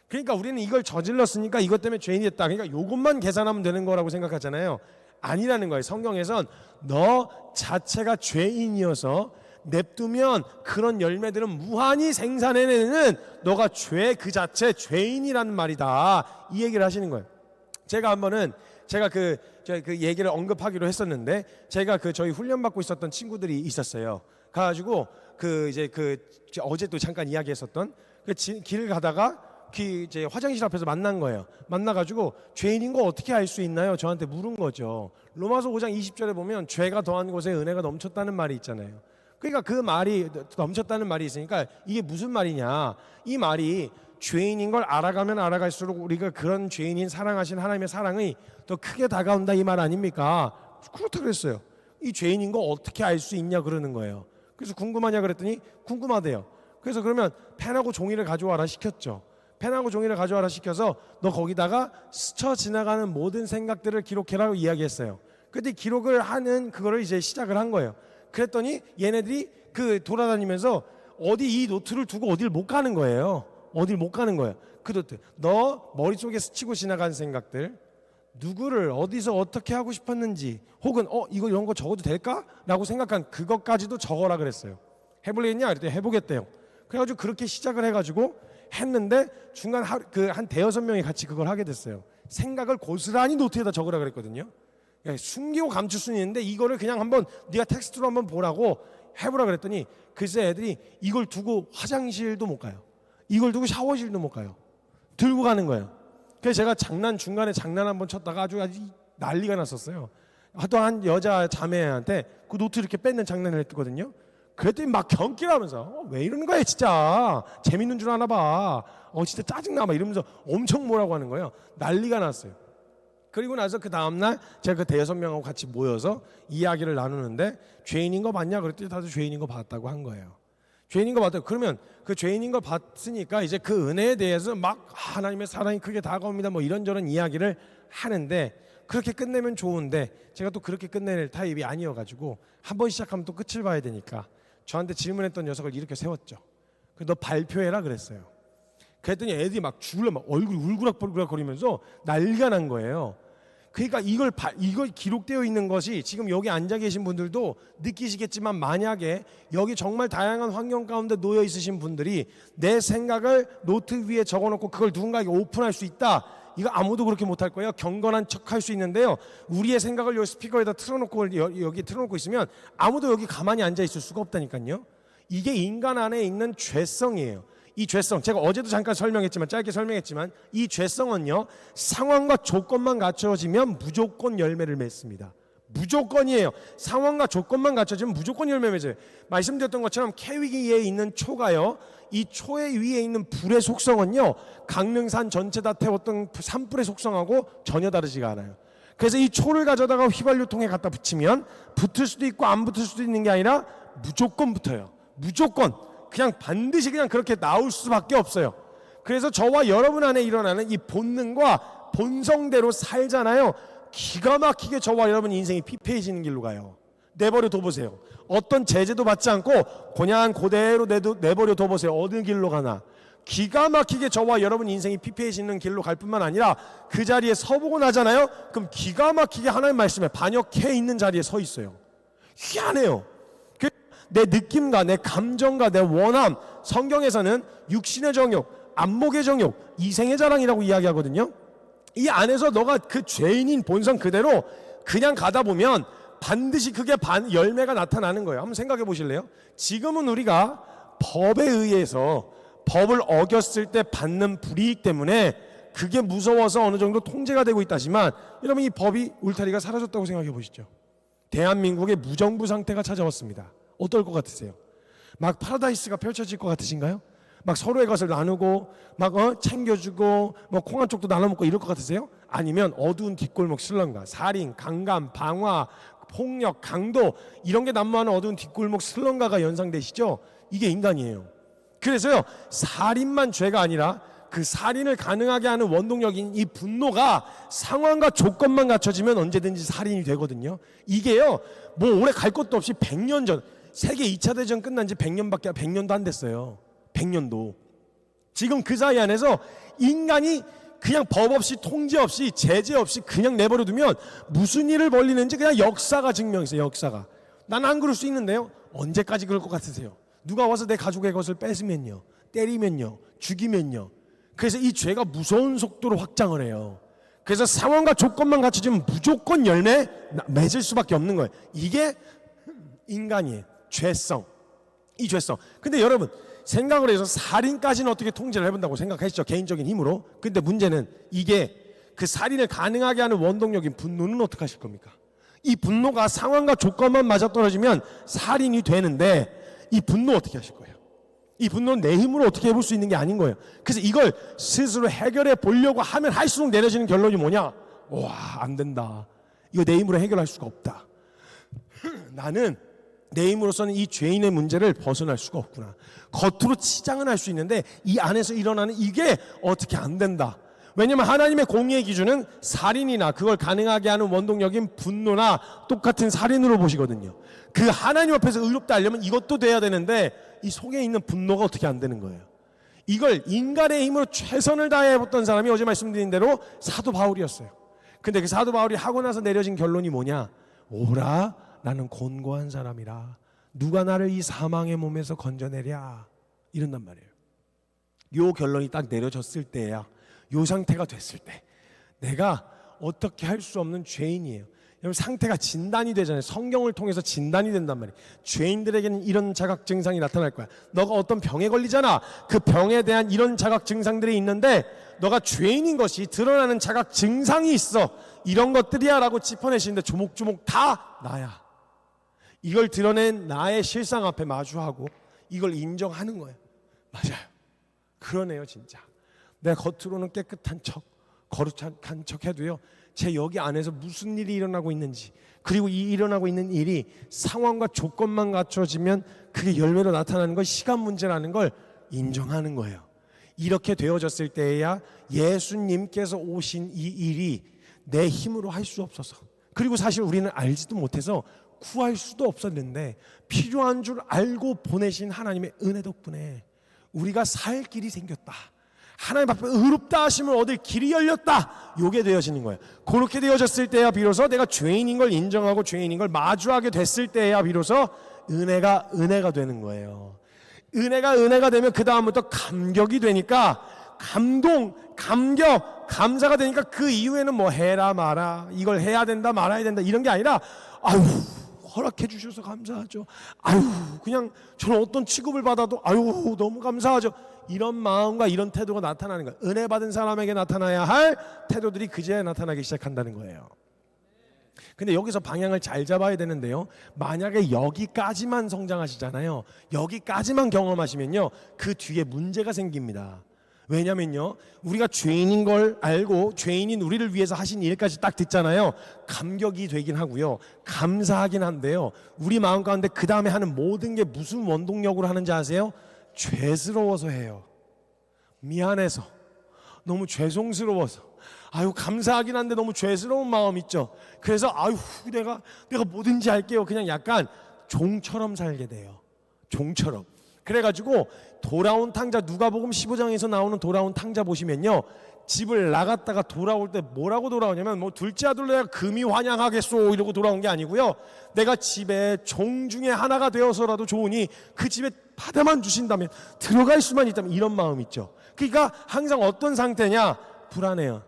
그러니까 우리는 이걸 저질렀으니까 이것 때문에 죄인이 됐다, 그러니까 이것만 계산하면 되는 거라고 생각하잖아요. 아니라는 거예요. 성경에선 너 자체가 죄인이어서 냅두면 그런 열매들은 무한히 생산해내는 너가 죄 그 자체 죄인이라는 말이다, 이 얘기를 하시는 거예요. 제가 한번은 제가 그 얘기를 언급하기로 했었는데 제가 저희 훈련 받고 있었던 친구들이 있었어요. 가가지고 어제 또 잠깐 이야기했었던 길을 가다가 이제 화장실 앞에서 만난 거예요. 만나가지고 죄인인 거 어떻게 알 수 있나요? 저한테 물은 거죠. 로마서 5장 20절에 보면 죄가 더한 곳에 은혜가 넘쳤다는 말이 있잖아요. 그러니까 그 말이 넘쳤다는 말이 있으니까 이게 무슨 말이냐, 이 말이 죄인인 걸 알아가면 알아갈수록 우리가 그런 죄인인 사랑하신 하나님의 사랑이 더 크게 다가온다, 이 말 아닙니까? 그렇다 그랬어요. 이 죄인인 거 어떻게 알 수 있냐 그러는 거예요. 그래서 궁금하냐 그랬더니 궁금하대요. 그래서 그러면 펜하고 종이를 가져와라 시켰죠. 펜하고 종이를 가져와라 시켜서 너 거기다가 스쳐 지나가는 모든 생각들을 기록해라고 이야기했어요. 그때 기록을 하는 그거를 이제 시작을 한 거예요. 그랬더니 얘네들이 돌아다니면서 어디 이 노트를 두고 어딜 못 가는 거예요. 어딜 못 가는 거예요. 그 노트, 너 머릿속에 스치고 지나간 생각들, 누구를 어디서 어떻게 하고 싶었는지, 혹은 이런 거 적어도 될까? 라고 생각한 그것까지도 적어라 그랬어요. 해볼래냐? 그랬더니 해보겠대요. 그래가지고 그렇게 시작을 해가지고 했는데 중간 한 대여섯 명이 같이 그걸 하게 됐어요. 생각을 고스란히 노트에다 적으라 그랬거든요. 숨기고 감출 수는 있는데 이거를 그냥 한번 네가 텍스트로 한번 보라고 해보라 그랬더니 글쎄 애들이 이걸 두고 화장실도 못 가요. 이걸 두고 샤워실도 못 가요. 들고 가는 거예요. 그래서 제가 중간에 장난 한번 쳤다가 아주 난리가 났었어요. 하도 한 여자 자매한테 그 노트 이렇게 뺏는 장난을 했거든요. 그랬더니 막 경기하면서 왜 이러는 거야 진짜, 재밌는 줄 아나 봐, 진짜 짜증나 막 이러면서 엄청 뭐라고 하는 거예요. 난리가 났어요. 그리고 나서 그 다음날 제가 그 대여섯 명하고 같이 모여서 이야기를 나누는데 죄인인 거 봤냐 그랬더니 다들 죄인인 거 봤다고 한 거예요. 죄인인 거 봤다고. 그러면 그 죄인인 거 봤으니까 이제 그 은혜에 대해서 막 하나님의 사랑이 크게 다가옵니다 뭐 이런저런 이야기를 하는데, 그렇게 끝내면 좋은데 제가 또 그렇게 끝낼 타입이 아니어가지고 한 번 시작하면 또 끝을 봐야 되니까 저한테 질문했던 녀석을 이렇게 세웠죠. 너 발표해라 그랬어요. 그랬더니 애들이 막 죽을래 막 얼굴이 울그락불그락 거리면서 난리가 난 거예요. 그러니까 이걸 기록되어 있는 것이 지금 여기 앉아 계신 분들도 느끼시겠지만, 만약에 여기 정말 다양한 환경 가운데 놓여 있으신 분들이 내 생각을 노트 위에 적어놓고 그걸 누군가에게 오픈할 수 있다, 이거 아무도 그렇게 못할 거예요. 경건한 척 할 수 있는데요, 우리의 생각을 여기 스피커에다 틀어놓고 여기 틀어놓고 있으면 아무도 여기 가만히 앉아 있을 수가 없다니까요. 이게 인간 안에 있는 죄성이에요. 이 죄성, 제가 어제도 잠깐 짧게 설명했지만 이 죄성은요, 상황과 조건만 갖춰지면 무조건 열매를 맺습니다. 무조건이에요. 상황과 조건만 갖춰지면 무조건 열매 맺어요. 말씀드렸던 것처럼 캐위기에 있는 초가요, 이 초의 위에 있는 불의 속성은요, 강릉산 전체 다 태웠던 산불의 속성하고 전혀 다르지가 않아요. 그래서 이 초를 가져다가 휘발유통에 갖다 붙이면 붙을 수도 있고 안 붙을 수도 있는 게 아니라 무조건 붙어요. 무조건 그냥 반드시 그냥 그렇게 나올 수밖에 없어요. 그래서 저와 여러분 안에 일어나는 이 본능과 본성대로 살잖아요. 기가 막히게 저와 여러분 인생이 피폐해지는 길로 가요. 내버려 둬보세요. 어떤 제재도 받지 않고 그냥 그대로 내버려 둬보세요. 어느 길로 가나. 기가 막히게 저와 여러분 인생이 피폐해지는 길로 갈 뿐만 아니라 그 자리에 서보고 나잖아요. 그럼 기가 막히게 하나님 말씀에 반역해 있는 자리에 서 있어요. 희한해요. 내 느낌과 내 감정과 내 원함, 성경에서는 육신의 정욕, 안목의 정욕, 이생의 자랑이라고 이야기하거든요. 이 안에서 너가 그 죄인인 본성 그대로 그냥 가다 보면 반드시 그게 열매가 나타나는 거예요. 한번 생각해 보실래요? 지금은 우리가 법에 의해서 법을 어겼을 때 받는 불이익 때문에 그게 무서워서 어느 정도 통제가 되고 있다지만, 여러분 이 법이 울타리가 사라졌다고 생각해 보시죠. 대한민국의 무정부 상태가 찾아왔습니다. 어떨 것 같으세요? 막 파라다이스가 펼쳐질 것 같으신가요? 막 서로의 것을 나누고 막 챙겨주고 뭐 콩 한 쪽도 나눠 먹고 이럴 것 같으세요? 아니면 어두운 뒷골목 슬럼가, 살인, 강간, 방화, 폭력, 강도, 이런 게 난무하는 어두운 뒷골목 슬럼가가 연상되시죠? 이게 인간이에요. 그래서요, 살인만 죄가 아니라 그 살인을 가능하게 하는 원동력인 이 분노가 상황과 조건만 갖춰지면 언제든지 살인이 되거든요. 이게요, 뭐 오래 갈 것도 없이 100년 전, 세계 2차 대전 끝난 지 100년도 안 됐어요. 100년도. 지금 그 사이 안에서 인간이 그냥 법 없이 통제 없이 제재 없이 그냥 내버려 두면 무슨 일을 벌리는지 그냥 역사가 증명했어요. 역사가. 난 안 그럴 수 있는데요, 언제까지 그럴 것 같으세요? 누가 와서 내 가족의 것을 뺏으면요, 때리면요, 죽이면요. 그래서 이 죄가 무서운 속도로 확장을 해요. 그래서 상황과 조건만 갖춰지면 무조건 열매 맺을 수밖에 없는 거예요. 이게 인간이에요. 죄성. 이 죄성. 근데 여러분 생각을 해서 살인까지는 어떻게 통제를 해본다고 생각하시죠? 개인적인 힘으로. 근데 문제는 이게 그 살인을 가능하게 하는 원동력인 분노는 어떻게 하실 겁니까? 이 분노가 상황과 조건만 맞아떨어지면 살인이 되는데 이 분노 어떻게 하실 거예요? 이 분노는 내 힘으로 어떻게 해볼 수 있는 게 아닌 거예요. 그래서 이걸 스스로 해결해 보려고 하면 할수록 내려지는 결론이 뭐냐? 와, 안 된다. 이거 내 힘으로 해결할 수가 없다. 나는 내 힘으로서는 이 죄인의 문제를 벗어날 수가 없구나. 겉으로 치장은 할 수 있는데 이 안에서 일어나는 이게 어떻게 안 된다. 왜냐하면 하나님의 공의의 기준은 살인이나 그걸 가능하게 하는 원동력인 분노나 똑같은 살인으로 보시거든요. 그 하나님 앞에서 의롭다 하려면 이것도 돼야 되는데 이 속에 있는 분노가 어떻게 안 되는 거예요. 이걸 인간의 힘으로 최선을 다해 해봤던 사람이 어제 말씀드린 대로 사도 바울이었어요. 근데 그 사도 바울이 하고 나서 내려진 결론이 뭐냐? 오라, 나는 곤고한 사람이라. 누가 나를 이 사망의 몸에서 건져내랴. 이런단 말이에요. 요 결론이 딱 내려졌을 때야, 요 상태가 됐을 때 내가 어떻게 할 수 없는 죄인이에요. 여러분 상태가 진단이 되잖아요. 성경을 통해서 진단이 된단 말이에요. 죄인들에게는 이런 자각 증상이 나타날 거야. 너가 어떤 병에 걸리잖아. 그 병에 대한 이런 자각 증상들이 있는데 너가 죄인인 것이 드러나는 자각 증상이 있어. 이런 것들이야 라고 짚어내시는데 조목조목 다 나야. 이걸 드러낸 나의 실상 앞에 마주하고 이걸 인정하는 거예요. 맞아요. 그러네요 진짜. 내가 겉으로는 깨끗한 척 거룩한 척 해도요, 제 여기 안에서 무슨 일이 일어나고 있는지, 그리고 이 일어나고 있는 일이 상황과 조건만 갖춰지면 그게 열매로 나타나는 건 시간 문제라는 걸 인정하는 거예요. 이렇게 되어졌을 때에야 예수님께서 오신 이 일이 내 힘으로 할 수 없어서, 그리고 사실 우리는 알지도 못해서 구할 수도 없었는데 필요한 줄 알고 보내신 하나님의 은혜 덕분에 우리가 살 길이 생겼다. 하나님 앞에 의롭다 하심을 얻을 길이 열렸다. 요게 되어지는 거예요. 그렇게 되어졌을 때야 비로소 내가 죄인인 걸 인정하고 죄인인 걸 마주하게 됐을 때야 비로소 은혜가 되는 거예요. 은혜가 되면 그 다음부터 감격이 되니까 감동, 감격, 감사가 되니까 그 이후에는 뭐 해라 마라, 이걸 해야 된다 말아야 된다 이런 게 아니라 아유 허락해 주셔서 감사하죠. 아유 그냥 저는 어떤 취급을 받아도 아유 너무 감사하죠. 이런 마음과 이런 태도가 나타나는 거예요. 은혜 받은 사람에게 나타나야 할 태도들이 그제야 나타나기 시작한다는 거예요. 근데 여기서 방향을 잘 잡아야 되는데요, 만약에 여기까지만 성장하시잖아요, 여기까지만 경험하시면요 그 뒤에 문제가 생깁니다. 왜냐면요, 우리가 죄인인 걸 알고 죄인인 우리를 위해서 하신 일까지 딱 듣잖아요. 감격이 되긴 하고요, 감사하긴 한데요, 우리 마음 가운데 그 다음에 하는 모든 게 무슨 원동력으로 하는지 아세요? 죄스러워서 해요. 미안해서, 너무 죄송스러워서. 아유 감사하긴 한데 너무 죄스러운 마음 있죠. 그래서 아유 내가 뭐든지 할게요. 그냥 약간 종처럼 살게 돼요. 종처럼. 그래가지고 돌아온 탕자, 누가복음 15장에서 나오는 돌아온 탕자 보시면요, 집을 나갔다가 돌아올 때 뭐라고 돌아오냐면 뭐 둘째 아들 내가 금이 환영하겠소 이러고 돌아온 게 아니고요, 내가 집에 종 중에 하나가 되어서라도 좋으니 그 집에 바다만 주신다면 들어갈 수만 있다면, 이런 마음 있죠. 그러니까 항상 어떤 상태냐? 불안해요.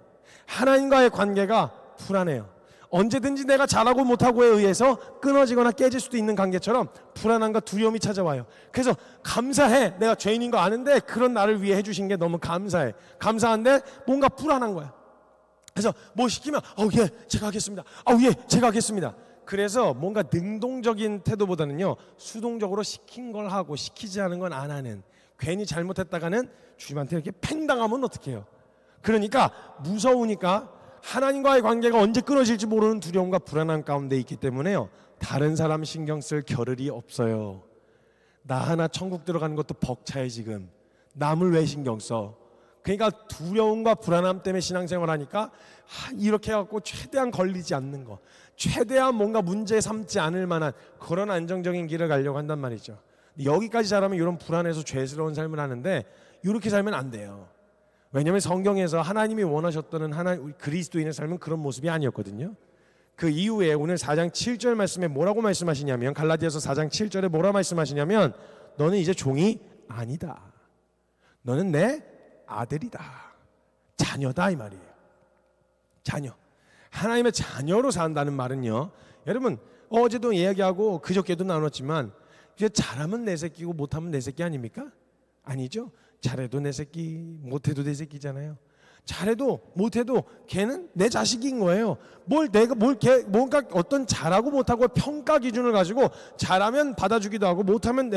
하나님과의 관계가 불안해요. 언제든지 내가 잘하고 못하고에 의해서 끊어지거나 깨질 수도 있는 관계처럼 불안함과 두려움이 찾아와요. 그래서 감사해. 내가 죄인인 거 아는데 그런 나를 위해 해주신 게 너무 감사해. 감사한데 뭔가 불안한 거야. 그래서 뭐 시키면 예 제가 하겠습니다. 예 제가 하겠습니다. 그래서 뭔가 능동적인 태도보다는요, 수동적으로 시킨 걸 하고 시키지 않은 건 안 하는, 괜히 잘못했다가는 주님한테 이렇게 팽당하면 어떡해요. 그러니까 무서우니까 하나님과의 관계가 언제 끊어질지 모르는 두려움과 불안함 가운데 있기 때문에요, 다른 사람 신경 쓸 겨를이 없어요. 나 하나 천국 들어가는 것도 벅차요 지금. 남을 왜 신경 써? 그러니까 두려움과 불안함 때문에 신앙생활 하니까 이렇게 해갖고 최대한 걸리지 않는 거, 최대한 뭔가 문제 삼지 않을 만한 그런 안정적인 길을 가려고 한단 말이죠. 여기까지 잘하면 이런 불안해서 죄스러운 삶을 하는데 이렇게 살면 안 돼요. 왜냐하면 성경에서 하나님이 원하셨던 그리스도인의 삶은 그런 모습이 아니었거든요. 그 이후에 오늘 4장 7절 말씀에 뭐라고 말씀하시냐면, 갈라디아서 4장 7절에 뭐라 말씀하시냐면, 너는 이제 종이 아니다. 너는 내 아들이다. 자녀다 이 말이에요. 자녀. 하나님의 자녀로 산다는 말은요, 여러분 어제도 이야기하고 그저께도 나눴지만 이제 잘하면 내 새끼고 못하면 내 새끼 아닙니까? 아니죠. 잘해도 내 새끼, 못해도 내 새끼잖아요. 잘해도 못해도 걔는 내 자식인 거예요. 뭔가 어떤 잘하고 못하고 평가 기준을 가지고 잘하면 받아주기도 하고 못하면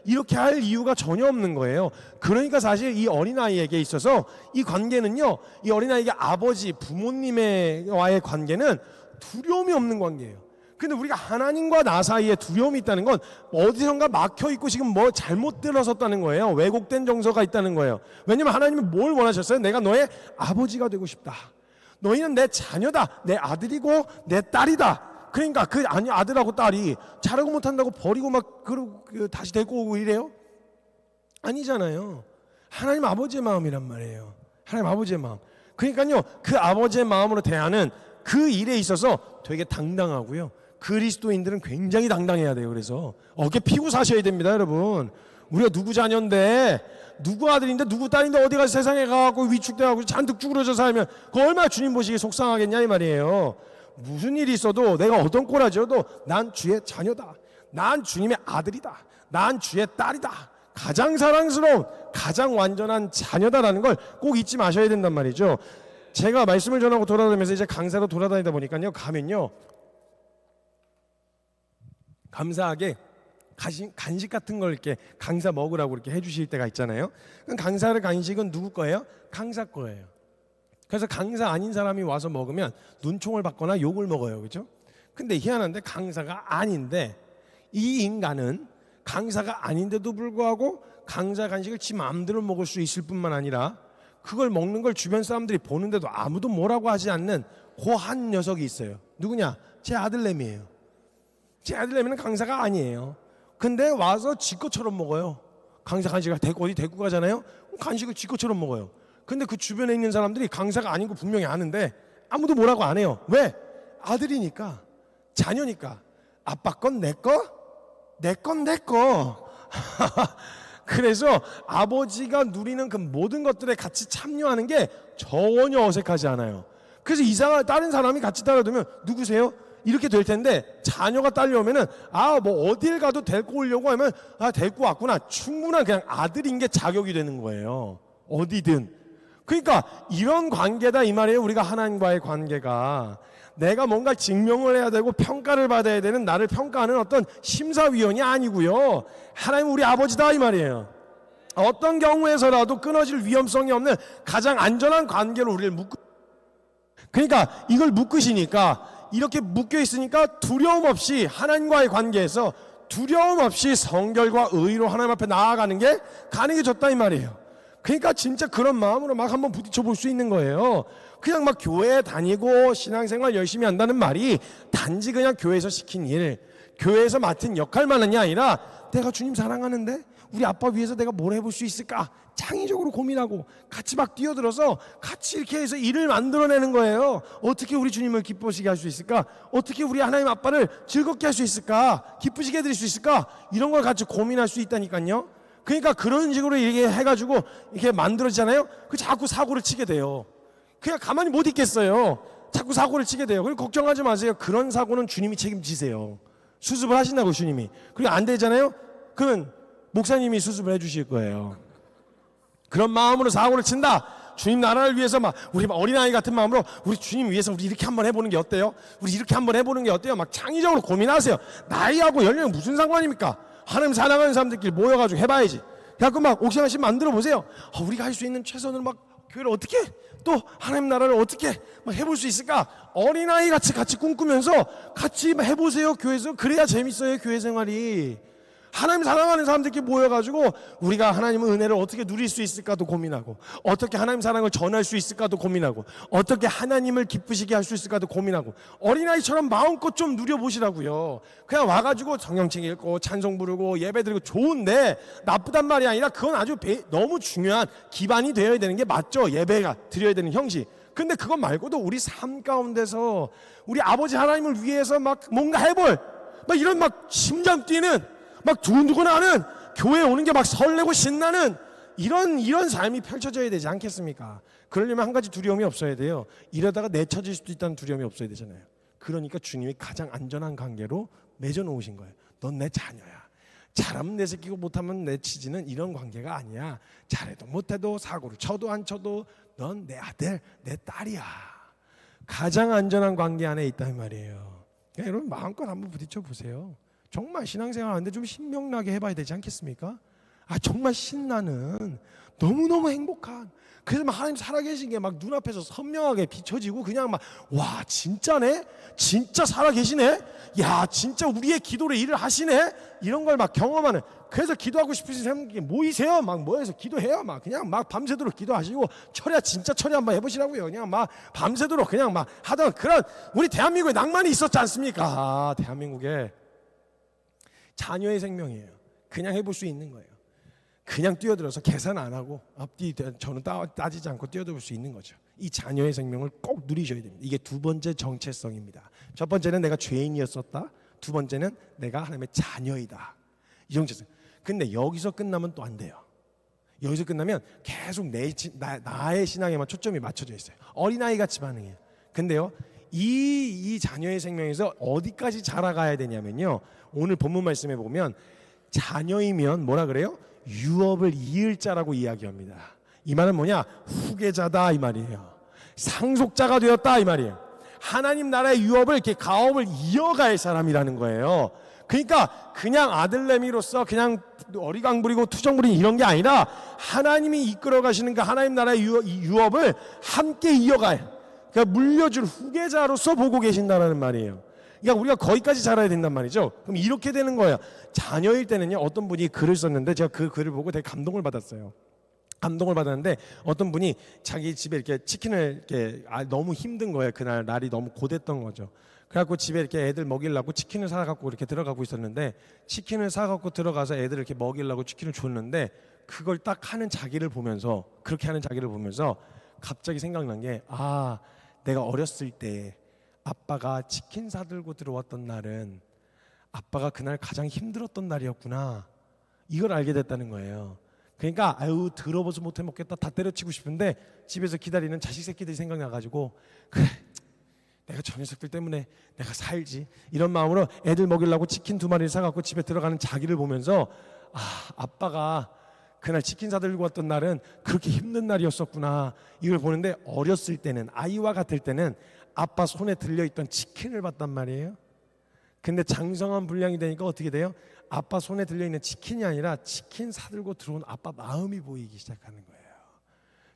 이렇게 할 이유가 전혀 없는 거예요. 그러니까 사실 이 어린아이에게 있어서 이 관계는요, 이 어린아이에게 아버지, 부모님과의 관계는 두려움이 없는 관계예요. 근데 우리가 하나님과 나 사이에 두려움이 있다는 건 어디선가 막혀있고 지금 뭐 잘못 들어섰다는 거예요. 왜곡된 정서가 있다는 거예요. 왜냐면 하나님은 뭘 원하셨어요? 내가 너의 아버지가 되고 싶다. 너희는 내 자녀다. 내 아들이고 내 딸이다. 그러니까 아들하고 딸이 잘하고 못한다고 버리고 다시 데리고 오고 이래요? 아니잖아요. 하나님 아버지의 마음이란 말이에요. 하나님 아버지의 마음. 그러니까요, 그 아버지의 마음으로 대하는 그 일에 있어서 되게 당당하고요, 그리스도인들은 굉장히 당당해야 돼요. 그래서 어깨 피고 사셔야 됩니다, 여러분. 우리가 누구 자녀인데, 누구 아들인데, 누구 딸인데 어디 가서 세상에 가고 위축돼가고 잔뜩 쭈그러져 살면 그 얼마나 주님 보시기에 속상하겠냐 이 말이에요. 무슨 일이 있어도 내가 어떤 꼬라지여도 난 주의 자녀다. 난 주님의 아들이다. 난 주의 딸이다. 가장 사랑스러운, 가장 완전한 자녀다라는 걸 꼭 잊지 마셔야 된단 말이죠. 제가 말씀을 전하고 돌아다니면서 이제 강사로 돌아다니다 보니까요, 가면요, 감사하게 간식 같은 걸 이렇게 강사 먹으라고 이렇게 해주실 때가 있잖아요. 그럼 강사의 간식은 누구 거예요? 강사 거예요. 그래서 강사 아닌 사람이 와서 먹으면 눈총을 받거나 욕을 먹어요, 그렇죠? 근데 희한한데 강사가 아닌데 이 인간은 강사가 아닌데도 불구하고 강사 간식을 지 마음대로 먹을 수 있을 뿐만 아니라 그걸 먹는 걸 주변 사람들이 보는데도 아무도 뭐라고 하지 않는 그 한 녀석이 있어요. 누구냐? 제 아들내미예요. 제 아들내미는 강사가 아니에요. 근데 와서 지 것처럼 먹어요. 강사 간식을 어디 데리고 가잖아요. 간식을 지 것처럼 먹어요. 근데 그 주변에 있는 사람들이 강사가 아닌 거 분명히 아는데 아무도 뭐라고 안 해요. 왜? 아들이니까, 자녀니까. 아빠 건 내 거, 내 건 내 거. 그래서 아버지가 누리는 그 모든 것들에 같이 참여하는 게 전혀 어색하지 않아요. 그래서 이상한 다른 사람이 같이 따라두면 누구세요? 이렇게 될 텐데 자녀가 딸려오면은 뭐 어딜 가도 데리고 오려고 하면 데리고 왔구나. 충분한 그냥 아들인 게 자격이 되는 거예요. 어디든. 그러니까 이런 관계다 이 말이에요. 우리가 하나님과의 관계가 내가 뭔가 증명을 해야 되고 평가를 받아야 되는 나를 평가하는 어떤 심사위원이 아니고요. 하나님 우리 아버지다 이 말이에요. 어떤 경우에서라도 끊어질 위험성이 없는 가장 안전한 관계로 우리를 그러니까 이걸 묶으시니까 이렇게 묶여 있으니까 두려움 없이 하나님과의 관계에서 두려움 없이 성결과 의로 하나님 앞에 나아가는 게 가능해졌다 이 말이에요. 그러니까 진짜 그런 마음으로 막 한번 부딪혀 볼 수 있는 거예요. 그냥 막 교회 다니고 신앙생활 열심히 한다는 말이 단지 그냥 교회에서 시킨 일, 교회에서 맡은 역할만이 아니라 내가 주님 사랑하는데 우리 아빠 위해서 내가 뭘 해볼 수 있을까? 창의적으로 고민하고 같이 막 뛰어들어서 같이 이렇게 해서 일을 만들어내는 거예요. 어떻게 우리 주님을 기쁘시게 할 수 있을까? 어떻게 우리 하나님 아빠를 즐겁게 할 수 있을까? 기쁘시게 해드릴 수 있을까? 이런 걸 같이 고민할 수 있다니까요. 그러니까 그런 식으로 이렇게 해가지고 이렇게 만들어지잖아요. 그 자꾸 사고를 치게 돼요. 그냥 가만히 못 있겠어요. 자꾸 사고를 치게 돼요. 그리고 걱정하지 마세요. 그런 사고는 주님이 책임지세요. 수습을 하신다고 주님이. 그리고 안 되잖아요. 그러면 목사님이 수습을 해주실 거예요. 그런 마음으로 사고를 친다. 주님 나라를 위해서 막 우리 어린아이 같은 마음으로 우리 주님 위해서 우리 이렇게 한번 해보는 게 어때요? 우리 이렇게 한번 해보는 게 어때요? 막 창의적으로 고민하세요. 나이하고 연령이 무슨 상관입니까? 하나님 사랑하는 사람들끼리 모여가지고 해봐야지. 그래갖고 막 옥상하신 만들어 보세요. 우리가 할 수 있는 최선으로 막 교회를 어떻게 또 하나님 나라를 어떻게 막 해볼 수 있을까? 어린아이 같이 꿈꾸면서 같이 해보세요. 교회에서. 그래야 재밌어요. 교회 생활이. 하나님 사랑하는 사람들끼리 모여가지고 우리가 하나님의 은혜를 어떻게 누릴 수 있을까도 고민하고, 어떻게 하나님 사랑을 전할 수 있을까도 고민하고, 어떻게 하나님을 기쁘시게 할 수 있을까도 고민하고, 어린아이처럼 마음껏 좀 누려보시라고요. 그냥 와가지고 성경책 읽고 찬송 부르고 예배 드리고 좋은데 나쁘단 말이 아니라 그건 아주 너무 중요한 기반이 되어야 되는 게 맞죠. 예배가 드려야 되는 형식. 근데 그것 말고도 우리 삶 가운데서 우리 아버지 하나님을 위해서 막 뭔가 해볼 막 이런 막 심장 뛰는 막 두근두근 하는, 교회에 오는 게 막 설레고 신나는 이런 삶이 펼쳐져야 되지 않겠습니까? 그러려면 한 가지 두려움이 없어야 돼요. 이러다가 내쳐질 수도 있다는 두려움이 없어야 되잖아요. 그러니까 주님이 가장 안전한 관계로 맺어놓으신 거예요. 넌 내 자녀야. 잘하면 내 새끼고 못하면 내 치지는 이런 관계가 아니야. 잘해도 못해도 사고를 쳐도 안 쳐도 넌 내 아들, 내 딸이야. 가장 안전한 관계 안에 있단 말이에요. 그러니까 여러분 마음껏 한번 부딪혀 보세요. 정말 신앙생활 하는데 좀 신명나게 해봐야 되지 않겠습니까? 정말 신나는, 너무너무 행복한, 그래서 막 하나님 살아계신 게 막 눈앞에서 선명하게 비춰지고 그냥 막 와 진짜네? 진짜 살아계시네? 야 진짜 우리의 기도로 일을 하시네? 이런 걸 막 경험하는. 그래서 기도하고 싶으신 사람들이 모이세요. 막 모여서 기도해요. 막 그냥 막 밤새도록 기도하시고 진짜 철야 한번 해보시라고요. 그냥 막 밤새도록 그냥 막 하던 그런 우리 대한민국에 낭만이 있었지 않습니까? 대한민국에 자녀의 생명이에요. 그냥 해볼 수 있는 거예요. 그냥 뛰어들어서 계산 안 하고 앞뒤 저는 따지지 않고 뛰어들 수 있는 거죠. 이 자녀의 생명을 꼭 누리셔야 됩니다. 이게 두 번째 정체성입니다. 첫 번째는 내가 죄인이었었다. 두 번째는 내가 하나님의 자녀이다. 이 정체성. 근데 여기서 끝나면 또 안 돼요. 여기서 끝나면 계속 나의 신앙에만 초점이 맞춰져 있어요. 어린아이 같이 반응해요. 근데요, 이 자녀의 생명에서 어디까지 자라가야 되냐면요, 오늘 본문 말씀에 보면 자녀이면 뭐라 그래요? 유업을 이을 자라고 이야기합니다. 이 말은 뭐냐? 후계자다 이 말이에요. 상속자가 되었다 이 말이에요. 하나님 나라의 유업을 이렇게 가업을 이어갈 사람이라는 거예요. 그러니까 그냥 아들내미로서 그냥 어리광 부리고 투정 부리는 이런 게 아니라 하나님이 이끌어 가시는 그 하나님 나라의 유업을 함께 이어갈, 그러니까 물려줄 후계자로서 보고 계신다는 말이에요. 그러니까 우리가 거기까지 자라야 된단 말이죠. 그럼 이렇게 되는 거예요. 자녀일 때는요, 어떤 분이 글을 썼는데 제가 그 글을 보고 되게 감동을 받았어요. 감동을 받았는데 어떤 분이 자기 집에 이렇게 치킨을 이렇게 너무 힘든 거예요. 그날 날이 너무 고됐던 거죠. 그래갖고 집에 이렇게 애들 먹이려고 치킨을 사갖고 이렇게 들어가고 있었는데, 치킨을 사갖고 들어가서 애들 이렇게 먹이려고 치킨을 줬는데, 그걸 딱 하는 자기를 보면서, 그렇게 하는 자기를 보면서 갑자기 생각난 게, 내가 어렸을 때 아빠가 치킨 사들고 들어왔던 날은 아빠가 그날 가장 힘들었던 날이었구나, 이걸 알게 됐다는 거예요. 그러니까 들어보지 못해 먹겠다, 다 때려치고 싶은데 집에서 기다리는 자식 새끼들이 생각나가지고, 그래 내가 저 녀석들 때문에 내가 살지, 이런 마음으로 애들 먹이려고 치킨 2마리를 사갖고 집에 들어가는 자기를 보면서, 아빠가 그날 치킨 사들고 왔던 날은 그렇게 힘든 날이었었구나, 이걸 보는데, 어렸을 때는, 아이와 같을 때는 아빠 손에 들려있던 치킨을 봤단 말이에요. 근데 장성한 분량이 되니까 어떻게 돼요? 아빠 손에 들려있는 치킨이 아니라 치킨 사들고 들어온 아빠 마음이 보이기 시작하는 거예요.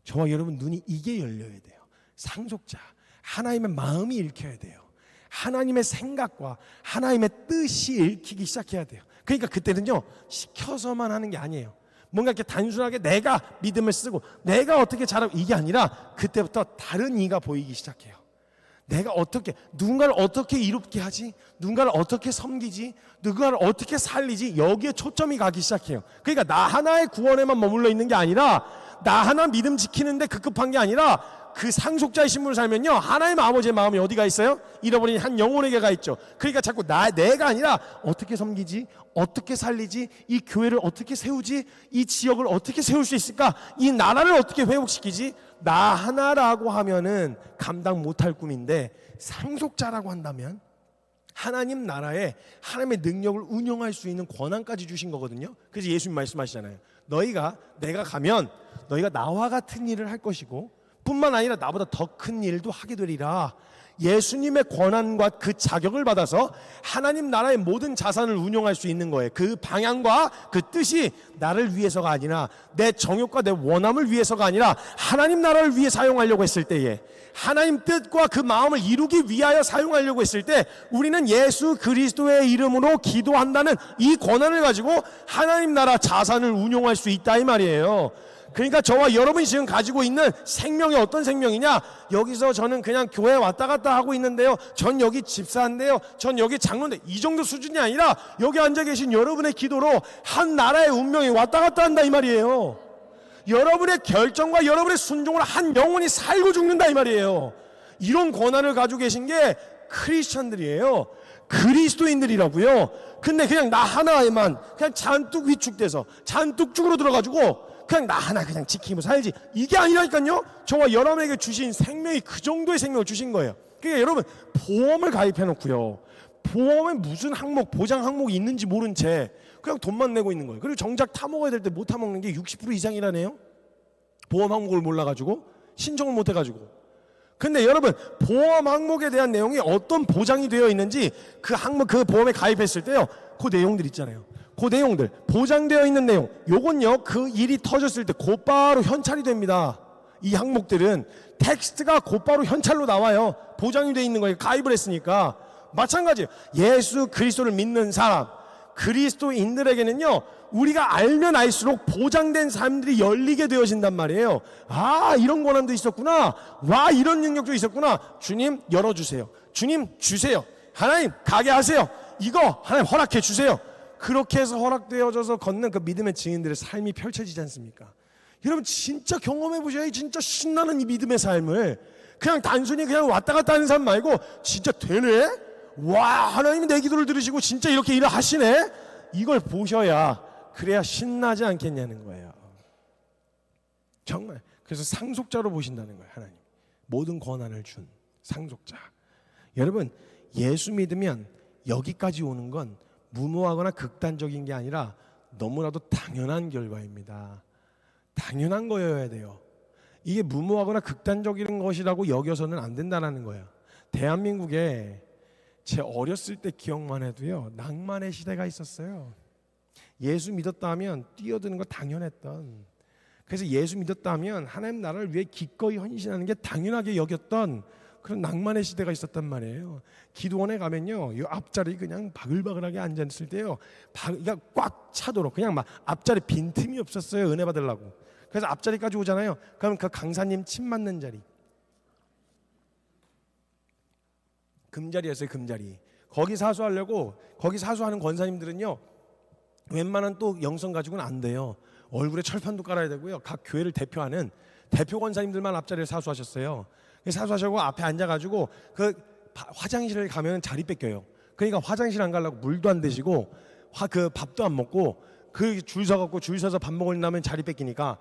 저와 여러분 눈이 이게 열려야 돼요. 상속자, 하나님의 마음이 읽혀야 돼요. 하나님의 생각과 하나님의 뜻이 읽히기 시작해야 돼요. 그러니까 그때는요, 시켜서만 하는 게 아니에요. 뭔가 이렇게 단순하게 내가 믿음을 쓰고 내가 어떻게 잘하고 이게 아니라, 그때부터 다른 이가 보이기 시작해요. 내가 어떻게, 누군가를 어떻게 이롭게 하지, 누군가를 어떻게 섬기지, 누군가를 어떻게 살리지, 여기에 초점이 가기 시작해요. 그러니까 나 하나의 구원에만 머물러 있는 게 아니라, 나 하나 믿음 지키는데 급급한 게 아니라, 그 상속자의 신분을 살면요, 하나님 아버지의 마음이 어디가 있어요? 잃어버린 한 영혼에게 가 있죠. 그러니까 자꾸 내가 아니라 어떻게 섬기지, 어떻게 살리지, 이 교회를 어떻게 세우지, 이 지역을 어떻게 세울 수 있을까, 이 나라를 어떻게 회복시키지, 나 하나라고 하면은 감당 못할 꿈인데, 상속자라고 한다면 하나님 나라에 하나님의 능력을 운영할 수 있는 권한까지 주신 거거든요. 그래서 예수님 말씀하시잖아요. 내가 가면 너희가 나와 같은 일을 할 것이고 뿐만 아니라 나보다 더 큰 일도 하게 되리라. 예수님의 권한과 그 자격을 받아서 하나님 나라의 모든 자산을 운용할 수 있는 거예요. 그 방향과 그 뜻이 나를 위해서가 아니라, 내 정욕과 내 원함을 위해서가 아니라 하나님 나라를 위해 사용하려고 했을 때에, 하나님 뜻과 그 마음을 이루기 위하여 사용하려고 했을 때, 우리는 예수 그리스도의 이름으로 기도한다는 이 권한을 가지고 하나님 나라 자산을 운용할 수 있다 이 말이에요. 그러니까 저와 여러분이 지금 가지고 있는 생명이 어떤 생명이냐, 여기서 저는 그냥 교회 왔다 갔다 하고 있는데요, 전 여기 집사인데요, 전 여기 장로인데, 이 정도 수준이 아니라 여기 앉아 계신 여러분의 기도로 한 나라의 운명이 왔다 갔다 한다 이 말이에요. 여러분의 결정과 여러분의 순종으로 한 영혼이 살고 죽는다 이 말이에요. 이런 권한을 가지고 계신 게 크리스천들이에요. 그리스도인들이라고요. 근데 그냥 나 하나에만 그냥 잔뜩 위축돼서 잔뜩 죽으로 들어가지고 그냥 나 하나 그냥 지키고 살지, 이게 아니라니까요. 저와 여러분에게 주신 생명이 그 정도의 생명을 주신 거예요. 그러니까 여러분, 보험을 가입해 놓고요, 보험에 무슨 항목, 보장 항목이 있는지 모른 채 그냥 돈만 내고 있는 거예요. 그리고 정작 타먹어야 될 때 못 타먹는 게 60% 이상이라네요. 보험 항목을 몰라가지고 신청을 못 해가지고. 근데 여러분, 보험 항목에 대한 내용이 어떤 보장이 되어 있는지, 그 항목, 그 보험에 가입했을 때요, 그 내용들 있잖아요. 그 내용들, 보장되어 있는 내용, 요건요, 그 일이 터졌을 때 곧바로 현찰이 됩니다. 이 항목들은 텍스트가 곧바로 현찰로 나와요. 보장이 되어 있는 거예요. 가입을 했으니까. 마찬가지예요. 예수 그리스도를 믿는 사람, 그리스도인들에게는요, 우리가 알면 알수록 보장된 삶들이 열리게 되어진단 말이에요. 이런 권한도 있었구나, 이런 능력도 있었구나, 주님 열어주세요, 주님 주세요, 하나님 가게 하세요, 이거 하나님 허락해 주세요. 그렇게 해서 허락되어져서 걷는 그 믿음의 증인들의 삶이 펼쳐지지 않습니까? 여러분, 진짜 경험해 보셔야 진짜 신나는 이 믿음의 삶을. 그냥 단순히 그냥 왔다 갔다 하는 삶 말고, 진짜 되네? 하나님이 내 기도를 들으시고 진짜 이렇게 일을 하시네? 이걸 보셔야, 그래야 신나지 않겠냐는 거예요. 정말. 그래서 상속자로 보신다는 거예요. 하나님 모든 권한을 준 상속자. 여러분, 예수 믿으면 여기까지 오는 건 무모하거나 극단적인 게 아니라 너무나도 당연한 결과입니다. 당연한 거여야 돼요. 이게 무모하거나 극단적인 것이라고 여겨서는 안 된다는 거예요. 대한민국에 제 어렸을 때 기억만 해도요, 낭만의 시대가 있었어요. 예수 믿었다 하면 뛰어드는 거 당연했던, 그래서 예수 믿었다 하면 하나님 나라를 위해 기꺼이 헌신하는 게 당연하게 여겼던 그런 낭만의 시대가 있었단 말이에요. 기도원에 가면요, 이 앞자리 그냥 바글바글하게 앉아있을 때요, 그러니까 꽉 차도록 그냥 막 앞자리 빈틈이 없었어요. 은혜 받으려고. 그래서 앞자리까지 오잖아요. 그럼 그 강사님 침 맞는 자리, 금자리였어요. 금자리. 거기 사수하려고, 거기 사수하는 권사님들은요, 웬만한 또 영성 가지고는 안 돼요. 얼굴에 철판도 깔아야 되고요. 각 교회를 대표하는 대표 권사님들만 앞자리를 사수하셨어요. 사수하시고 앞에 앉아가지고 그 화장실에 가면 자리 뺏겨요. 그러니까 화장실 안 가려고 물도 안 드시고 그 밥도 안 먹고 그 줄 서갖고 줄 서서 밥 먹으려면 자리 뺏기니까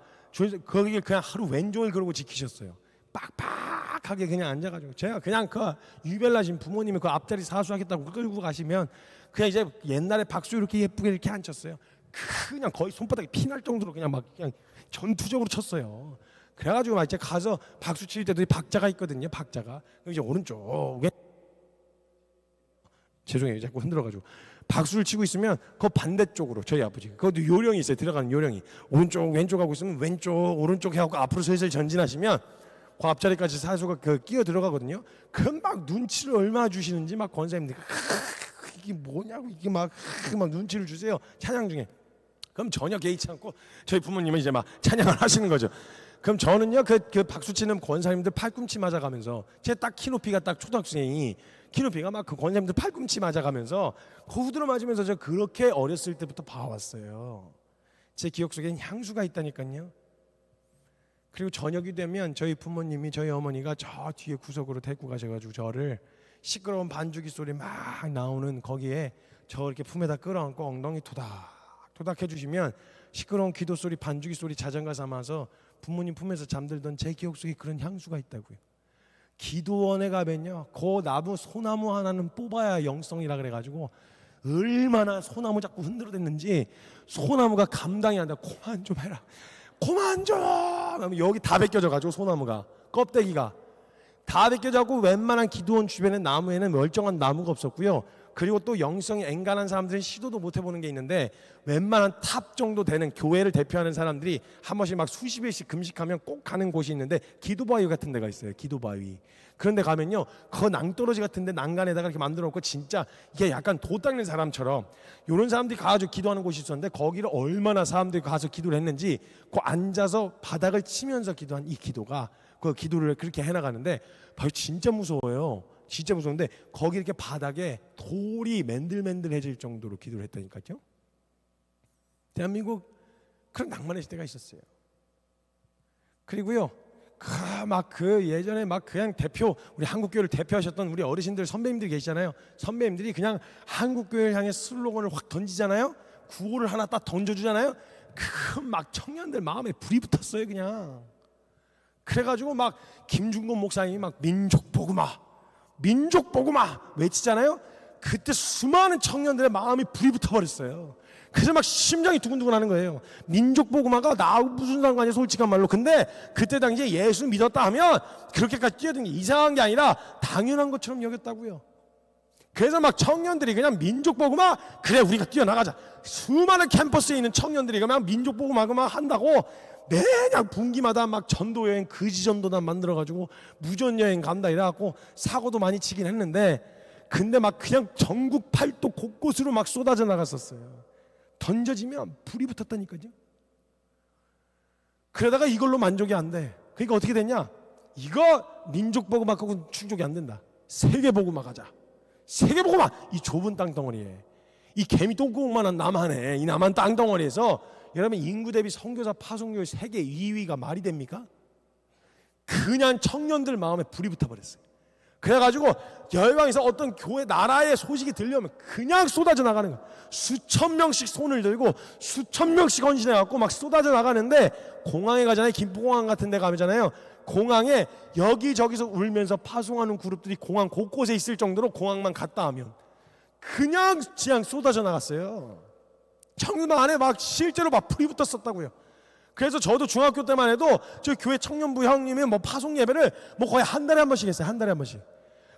거기를 그냥 하루 왼종일 그러고 지키셨어요. 빡빡하게 그냥 앉아가지고, 제가 그냥 그 유별나신 부모님이 그 앞자리 사수하겠다고 끌고 가시면 그냥 이제 옛날에 박수 이렇게 예쁘게 이렇게 앉혔어요. 그냥 거의 손바닥에 피날 정도로 그냥 막 그냥 전투적으로 쳤어요. 그래가지고 막 이제 가서 박수 칠 때도 박자가 있거든요. 박자가. 그럼 이제 오른쪽 죄송해요, 자꾸 흔들어가지고 박수를 치고 있으면 그 반대쪽으로 저희 아버지, 그것도 요령이 있어요. 들어가는 요령이. 오른쪽 왼쪽 하고 있으면 왼쪽 오른쪽 해갖고 앞으로 슬슬 전진하시면 그 앞자리까지 사수가 끼어 들어가거든요. 금방 눈치를 얼마나 주시는지 막 권사님들이 이게 뭐냐고 이게 막 눈치를 주세요. 찬양 중에. 그럼 전혀 개의치 않고 저희 부모님은 이제 막 찬양을 하시는 거죠. 그럼 저는요, 그 박수 치는 권사님들 팔꿈치 맞아가면서, 제 딱 키높이가 딱 초등학생이 키높이가 막 그 권사님들 팔꿈치 맞아가면서 그 후드로 맞으면서 저 그렇게 어렸을 때부터 봐왔어요. 제 기억 속엔 향수가 있다니까요. 그리고 저녁이 되면 저희 부모님이, 저희 어머니가 저 뒤에 구석으로 데리고 가셔가지고 저를 시끄러운 반주기 소리 막 나오는 거기에 저 이렇게 품에다 끌어안고 엉덩이 토닥토닥 해주시면 시끄러운 기도 소리, 반주기 소리 자장가 삼아서 부모님 품에서 잠들던 제 기억 속에 그런 향수가 있다고요. 기도원에 가면요, 그 나무, 소나무 하나는 뽑아야 영성이라 그래가지고 얼마나 소나무 자꾸 흔들어댔는지 소나무가 감당이 안 돼. 그만 좀 해라, 그만 좀. 여기 다 벗겨져가지고 소나무가 껍데기가 다 벗겨져고 웬만한 기도원 주변의 나무에는 멀쩡한 나무가 없었고요. 그리고 또 영성이 앵간한 사람들은 시도도 못 해보는 게 있는데, 웬만한 탑 정도 되는 교회를 대표하는 사람들이 한 번씩 막 수십 일씩 금식하면 꼭 가는 곳이 있는데, 기도바위 같은 데가 있어요. 기도바위. 그런데 가면요, 그 낭떠러지 같은데 난간에다가 이렇게 만들어 놓고 진짜 이게 약간 도 닦는 사람처럼 이런 사람들이 가가지고 기도하는 곳이 있었는데, 거기를 얼마나 사람들이 가서 기도를 했는지 그 앉아서 바닥을 치면서 기도한 이 기도가, 그 기도를 그렇게 해나가는데 진짜 무서워요. 진짜 무서운데 거기 이렇게 바닥에 돌이 맨들맨들해질 정도로 기도를 했다니까요. 대한민국 그런 낭만의 시대가 있었어요. 그리고요, 그 예전에 막 그냥 우리 한국교회를 대표하셨던 우리 어르신들, 선배님들이 계시잖아요. 선배님들이 그냥 한국교회를 향해 슬로건을 확 던지잖아요. 구호를 하나 딱 던져주잖아요. 막 청년들 마음에 불이 붙었어요, 그냥. 그래가지고 막 김중곤 목사님이 막 민족 복음화 외치잖아요. 그때 수많은 청년들의 마음이 불이 붙어버렸어요. 그래서 막 심장이 두근두근 하는 거예요. 민족 복음화가 나하고 무슨 상관이야, 솔직한 말로. 근데 그때 당시에 예수 믿었다 하면 그렇게까지 뛰어든 게 이상한 게 아니라 당연한 것처럼 여겼다고요. 그래서 막 청년들이 그냥 민족 복음화, 그래 우리가 뛰어나가자. 수많은 캠퍼스에 있는 청년들이 그냥 민족 복음화 한다고 매년 분기마다 막 전도여행, 거지전도단 만들어가지고 무전여행 간다 이래갖고 사고도 많이 치긴 했는데, 근데 막 그냥 전국 팔도 곳곳으로 막 쏟아져 나갔었어요. 던져지면 불이 붙었다니까요. 그러다가 이걸로 만족이 안 돼. 그러니까 어떻게 됐냐, 이거 민족복음화하고는 충족이 안 된다. 세계복음화 가자. 세계복음화. 이 좁은 땅덩어리에, 이 개미 똥구멍만한 남한에, 이 남한 땅덩어리에서 여러분 인구 대비 선교사 파송률 세계 2위가 말이 됩니까? 그냥 청년들 마음에 불이 붙어버렸어요. 그래가지고 열방에서 어떤 교회 나라의 소식이 들려오면 그냥 쏟아져 나가는 거예요. 수천 명씩 손을 들고 수천 명씩 헌신해갖고 막 쏟아져 나가는데, 공항에 가잖아요. 김포공항 같은 데 가잖아요. 공항에 여기저기서 울면서 파송하는 그룹들이 공항 곳곳에 있을 정도로, 공항만 갔다 하면 그냥 쏟아져 나갔어요. 청년들 안에 막 실제로 막 불이 붙었었다고요. 그래서 저도 중학교 때만 해도 저 교회 청년부 형님이 뭐 파송 예배를 뭐 거의 한 달에 한 번씩 했어요. 한 달에 한 번씩.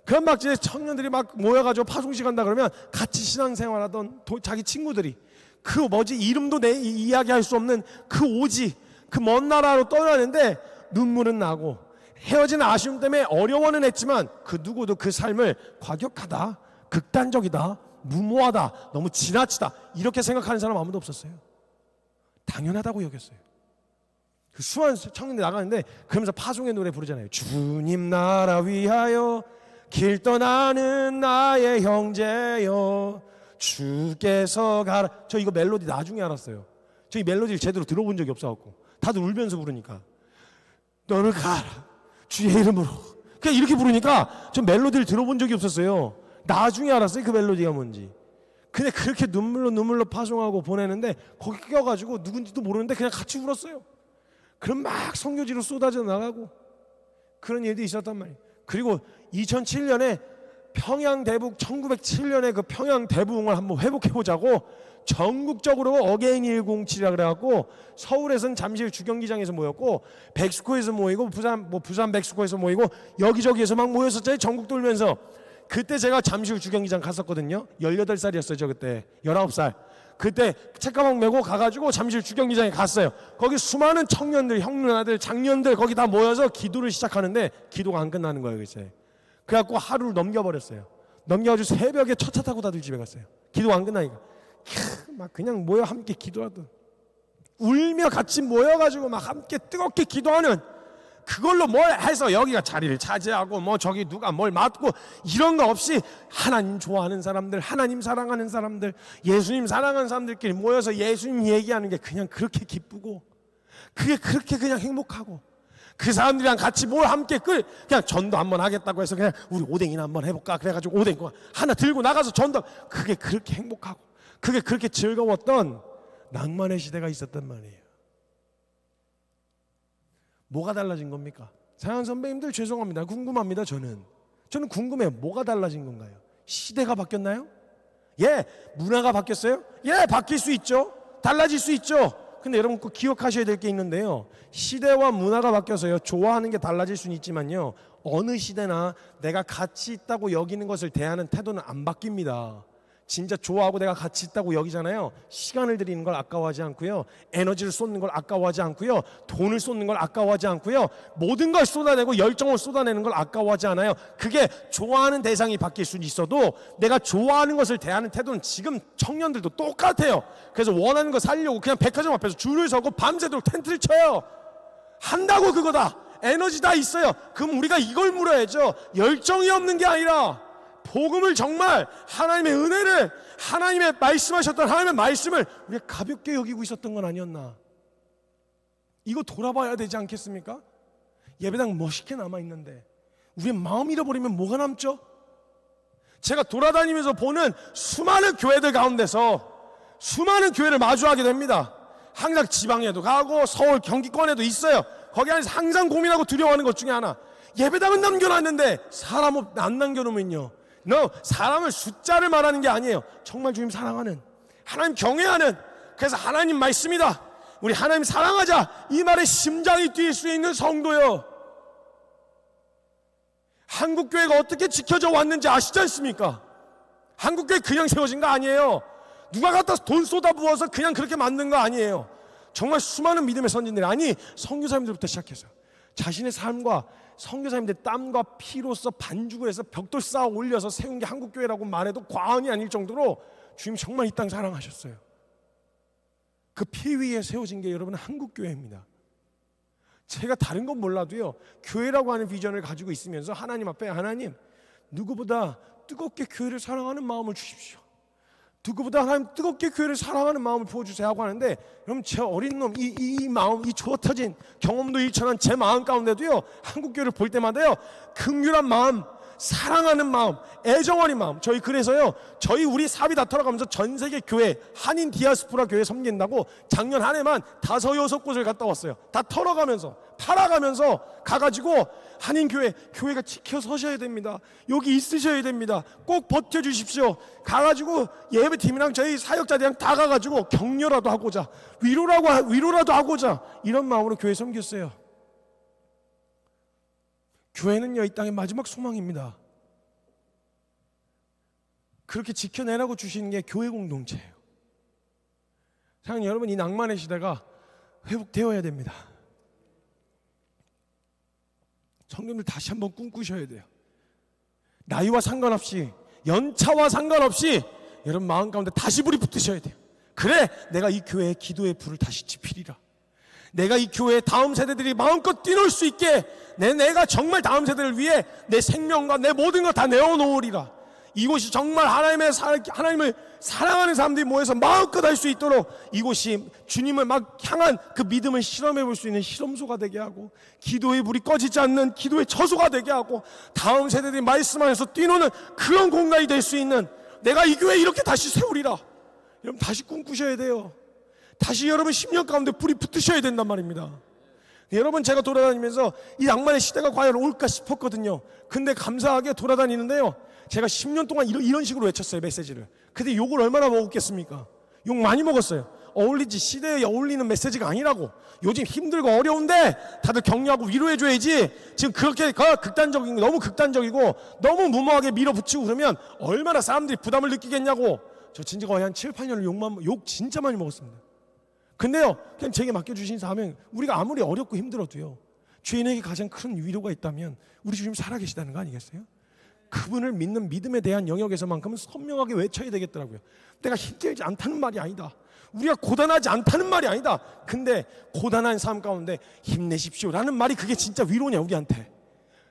그럼 막 이제 청년들이 막 모여가지고 파송식 한다 그러면 같이 신앙생활하던 자기 친구들이 그 뭐지 이름도 이야기할 수 없는 그 오지 그 먼 나라로 떠나는데 눈물은 나고 헤어지는 아쉬움 때문에 어려워는 했지만 그 누구도 그 삶을 과격하다, 극단적이다, 무모하다, 너무 지나치다 이렇게 생각하는 사람 아무도 없었어요. 당연하다고 여겼어요. 그 수많은 청년들이 나가는데 그러면서 파송의 노래 부르잖아요. 주님 나라 위하여 길 떠나는 나의 형제여 주께서 가라. 저 이거 멜로디 나중에 알았어요. 저 이 멜로디를 제대로 들어본 적이 없어갖고 다들 울면서 부르니까 너를 가라 주의 이름으로 그냥 이렇게 부르니까 저 멜로디를 들어본 적이 없었어요. 나중에 알았어요 그 멜로디가 뭔지. 근데 그렇게 눈물로 파송하고 보내는데 거기 껴가지고 누군지도 모르는데 그냥 같이 울었어요. 그럼 막 선교지로 쏟아져 나가고 그런 일도 있었단 말이에요. 그리고 2007년에 평양대북 1907년에 그 평양대북을 한번 회복해보자고 전국적으로 어게인 107이라 그래갖고 서울에서는 잠실 주경기장에서 모였고 백스코에서 모이고 부산 백스코에서 모이고 여기저기에서 막 모였었잖아요. 전국 돌면서. 그때 제가 잠실 주경기장 갔었거든요. 18살이었어요 저 그때. 19살. 그때 책가방 메고 가가지고 잠실 주경기장에 갔어요. 거기 수많은 청년들, 형 누나들, 장년들 거기 다 모여서 기도를 시작하는데 기도가 안 끝나는 거예요 그때. 그래갖고 하루를 넘겨버렸어요. 넘겨가지고 새벽에 첫 차 타고 다들 집에 갔어요. 기도가 안 끝나니까. 막 그냥 모여 함께 기도하던, 울며 같이 모여가지고 막 함께 뜨겁게 기도하는, 그걸로 뭘 해서 여기가 자리를 차지하고 뭐 저기 누가 뭘 맡고 이런 거 없이 하나님 좋아하는 사람들, 하나님 사랑하는 사람들, 예수님 사랑하는 사람들끼리 모여서 예수님 얘기하는 게 그냥 그렇게 기쁘고 그게 그렇게 그냥 행복하고, 그 사람들이랑 같이 뭘 함께 그냥 전도 한번 하겠다고 해서 그냥 우리 오뎅이나 한번 해볼까 그래가지고 오뎅 하나 들고 나가서 전도, 그게 그렇게 행복하고 그게 그렇게 즐거웠던 낭만의 시대가 있었단 말이에요. 뭐가 달라진 겁니까? 사랑하는 선배님들 죄송합니다. 궁금합니다. 저는 궁금해요. 뭐가 달라진 건가요? 시대가 바뀌었나요? 예. 문화가 바뀌었어요? 예. 바뀔 수 있죠. 달라질 수 있죠. 근데 여러분 꼭 기억하셔야 될 게 있는데요. 시대와 문화가 바뀌어서요. 좋아하는 게 달라질 수는 있지만요. 어느 시대나 내가 가치 있다고 여기는 것을 대하는 태도는 안 바뀝니다. 진짜 좋아하고 내가 가치 있다고 여기잖아요. 시간을 들이는 걸 아까워하지 않고요. 에너지를 쏟는 걸 아까워하지 않고요. 돈을 쏟는 걸 아까워하지 않고요. 모든 걸 쏟아내고 열정을 쏟아내는 걸 아까워하지 않아요. 그게 좋아하는 대상이 바뀔 수는 있어도 내가 좋아하는 것을 대하는 태도는 지금 청년들도 똑같아요. 그래서 원하는 거 살려고 그냥 백화점 앞에서 줄을 서고 밤새도록 텐트를 쳐요. 한다고 그거다. 에너지 다 있어요. 그럼 우리가 이걸 물어야죠. 열정이 없는 게 아니라 복음을 정말 하나님의 은혜를, 하나님의 말씀하셨던 하나님의 말씀을 우리가 가볍게 여기고 있었던 건 아니었나. 이거 돌아봐야 되지 않겠습니까? 예배당 멋있게 남아있는데 우리의 마음 잃어버리면 뭐가 남죠? 제가 돌아다니면서 보는 수많은 교회들 가운데서 수많은 교회를 마주하게 됩니다. 항상 지방에도 가고 서울 경기권에도 있어요. 거기 안에서 항상 고민하고 두려워하는 것 중에 하나, 예배당은 남겨놨는데 사람 안 남겨놓으면요, 사람을 숫자를 말하는 게 아니에요. 정말 주님 사랑하는, 하나님 경외하는, 그래서 하나님 말씀이다, 우리 하나님 사랑하자, 이 말에 심장이 뛸 수 있는 성도요. 한국교회가 어떻게 지켜져 왔는지 아시지 않습니까? 한국교회 그냥 세워진 거 아니에요. 누가 갖다 돈 쏟아부어서 그냥 그렇게 만든 거 아니에요. 정말 수많은 믿음의 선진들이, 아니 선교사님들부터 시작해서 자신의 삶과 선교사님들의 땀과 피로써 반죽을 해서 벽돌 쌓아 올려서 세운 게 한국교회라고 말해도 과언이 아닐 정도로 주님 정말 이 땅 사랑하셨어요. 그 피 위에 세워진 게 여러분 한국교회입니다. 제가 다른 건 몰라도요, 교회라고 하는 비전을 가지고 있으면서 하나님 앞에, 하나님 누구보다 뜨겁게 교회를 사랑하는 마음을 주십시오. 누구보다 하나님 뜨겁게 교회를 사랑하는 마음을 부어주세요 하고 하는데, 여러분 제 어린 놈 이 마음, 이 주어 터진 경험도 일천한 제 마음 가운데도요, 한국교회를 볼 때마다요, 긍휼한 마음, 사랑하는 마음, 애정어린 마음. 저희 그래서요, 우리 사비 다 털어가면서 전 세계 교회, 한인 디아스포라 교회 섬긴다고 작년 한 해만 5-6곳을 갔다 왔어요. 다 털어가면서, 팔아가면서 가가지고 한인 교회가 지켜서셔야 됩니다. 여기 있으셔야 됩니다. 꼭 버텨주십시오. 가가지고 예배팀이랑 저희 사역자들이랑 다 가가지고 격려라도 하고자, 위로라도 하고자, 이런 마음으로 교회 섬겼어요. 교회는요, 이 땅의 마지막 소망입니다. 그렇게 지켜내라고 주시는 게 교회 공동체예요. 사랑하는 여러분, 이 낭만의 시대가 회복되어야 됩니다. 성도님들 다시 한번 꿈꾸셔야 돼요. 나이와 상관없이, 연차와 상관없이 여러분 마음 가운데 다시 불이 붙으셔야 돼요. 그래, 내가 이 교회의 기도의 불을 다시 지피리라. 내가 이 교회의 다음 세대들이 마음껏 뛰놀 수 있게 내가 정말 다음 세대를 위해 내 생명과 내 모든 것 다 내어놓으리라. 이곳이 정말 하나님을 사랑하는 사람들이 모여서 마음껏 할 수 있도록 이곳이 주님을 막 향한 그 믿음을 실험해 볼 수 있는 실험소가 되게 하고, 기도의 불이 꺼지지 않는 기도의 처소가 되게 하고, 다음 세대들이 말씀 안에서 뛰노는 그런 공간이 될 수 있는, 내가 이 교회 이렇게 다시 세우리라. 여러분 다시 꿈꾸셔야 돼요. 다시 여러분 10년 가운데 불이 붙으셔야 된단 말입니다. 여러분, 제가 돌아다니면서 이 낭만의 시대가 과연 올까 싶었거든요. 근데 감사하게 돌아다니는데요, 제가 10년 동안 이런 식으로 외쳤어요, 메시지를. 근데 욕을 얼마나 먹었겠습니까? 욕 많이 먹었어요. 시대에 어울리는 메시지가 아니라고. 요즘 힘들고 어려운데 다들 격려하고 위로해줘야지. 지금 그렇게 너무 극단적이고 너무 무모하게 밀어붙이고 그러면 얼마나 사람들이 부담을 느끼겠냐고. 저 진짜 거의 한 7-8년을 욕 진짜 많이 먹었습니다. 근데요, 그냥 제게 맡겨주신 사명, 우리가 아무리 어렵고 힘들어도요, 죄인에게 가장 큰 위로가 있다면 우리 주님 살아계시다는 거 아니겠어요? 그분을 믿는 믿음에 대한 영역에서만큼은 선명하게 외쳐야 되겠더라고요. 내가 힘들지 않다는 말이 아니다. 우리가 고단하지 않다는 말이 아니다. 근데 고단한 삶 가운데 힘내십시오라는 말이 그게 진짜 위로냐, 우리한테.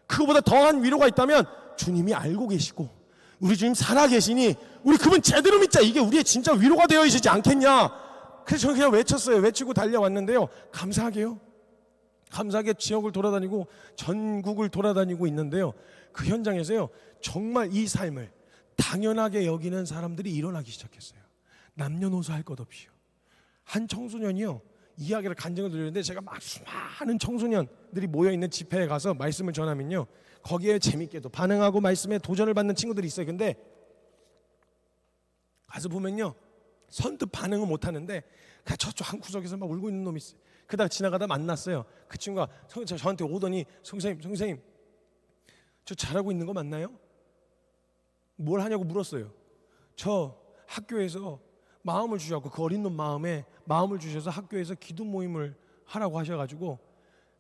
그거보다 더한 위로가 있다면 주님이 알고 계시고 우리 주님 살아계시니 우리 그분 제대로 믿자. 이게 우리의 진짜 위로가 되어지지 않겠냐. 그래서 저는 그냥 외쳤어요. 외치고 달려왔는데요, 감사하게 지역을 돌아다니고 전국을 돌아다니고 있는데요, 그 현장에서요, 정말 이 삶을 당연하게 여기는 사람들이 일어나기 시작했어요. 남녀노소 할 것 없이요. 한 청소년이요, 이야기를 간증을 들렸는데, 제가 막 수많은 청소년들이 모여있는 집회에 가서 말씀을 전하면요, 거기에 재밌게도 반응하고 말씀에 도전을 받는 친구들이 있어요. 근데 가서 보면요, 선뜻 반응은 못하는데 그냥 저쪽 한 구석에서 막 울고 있는 놈이 있어요. 그러다가 지나가다 만났어요. 그 친구가 저한테 오더니, 선생님 저 잘하고 있는 거 맞나요? 뭘 하냐고 물었어요. 저 학교에서 마음을 주셔서, 그 어린 놈 마음에 마음을 주셔서 학교에서 기도 모임을 하라고 하셔가지고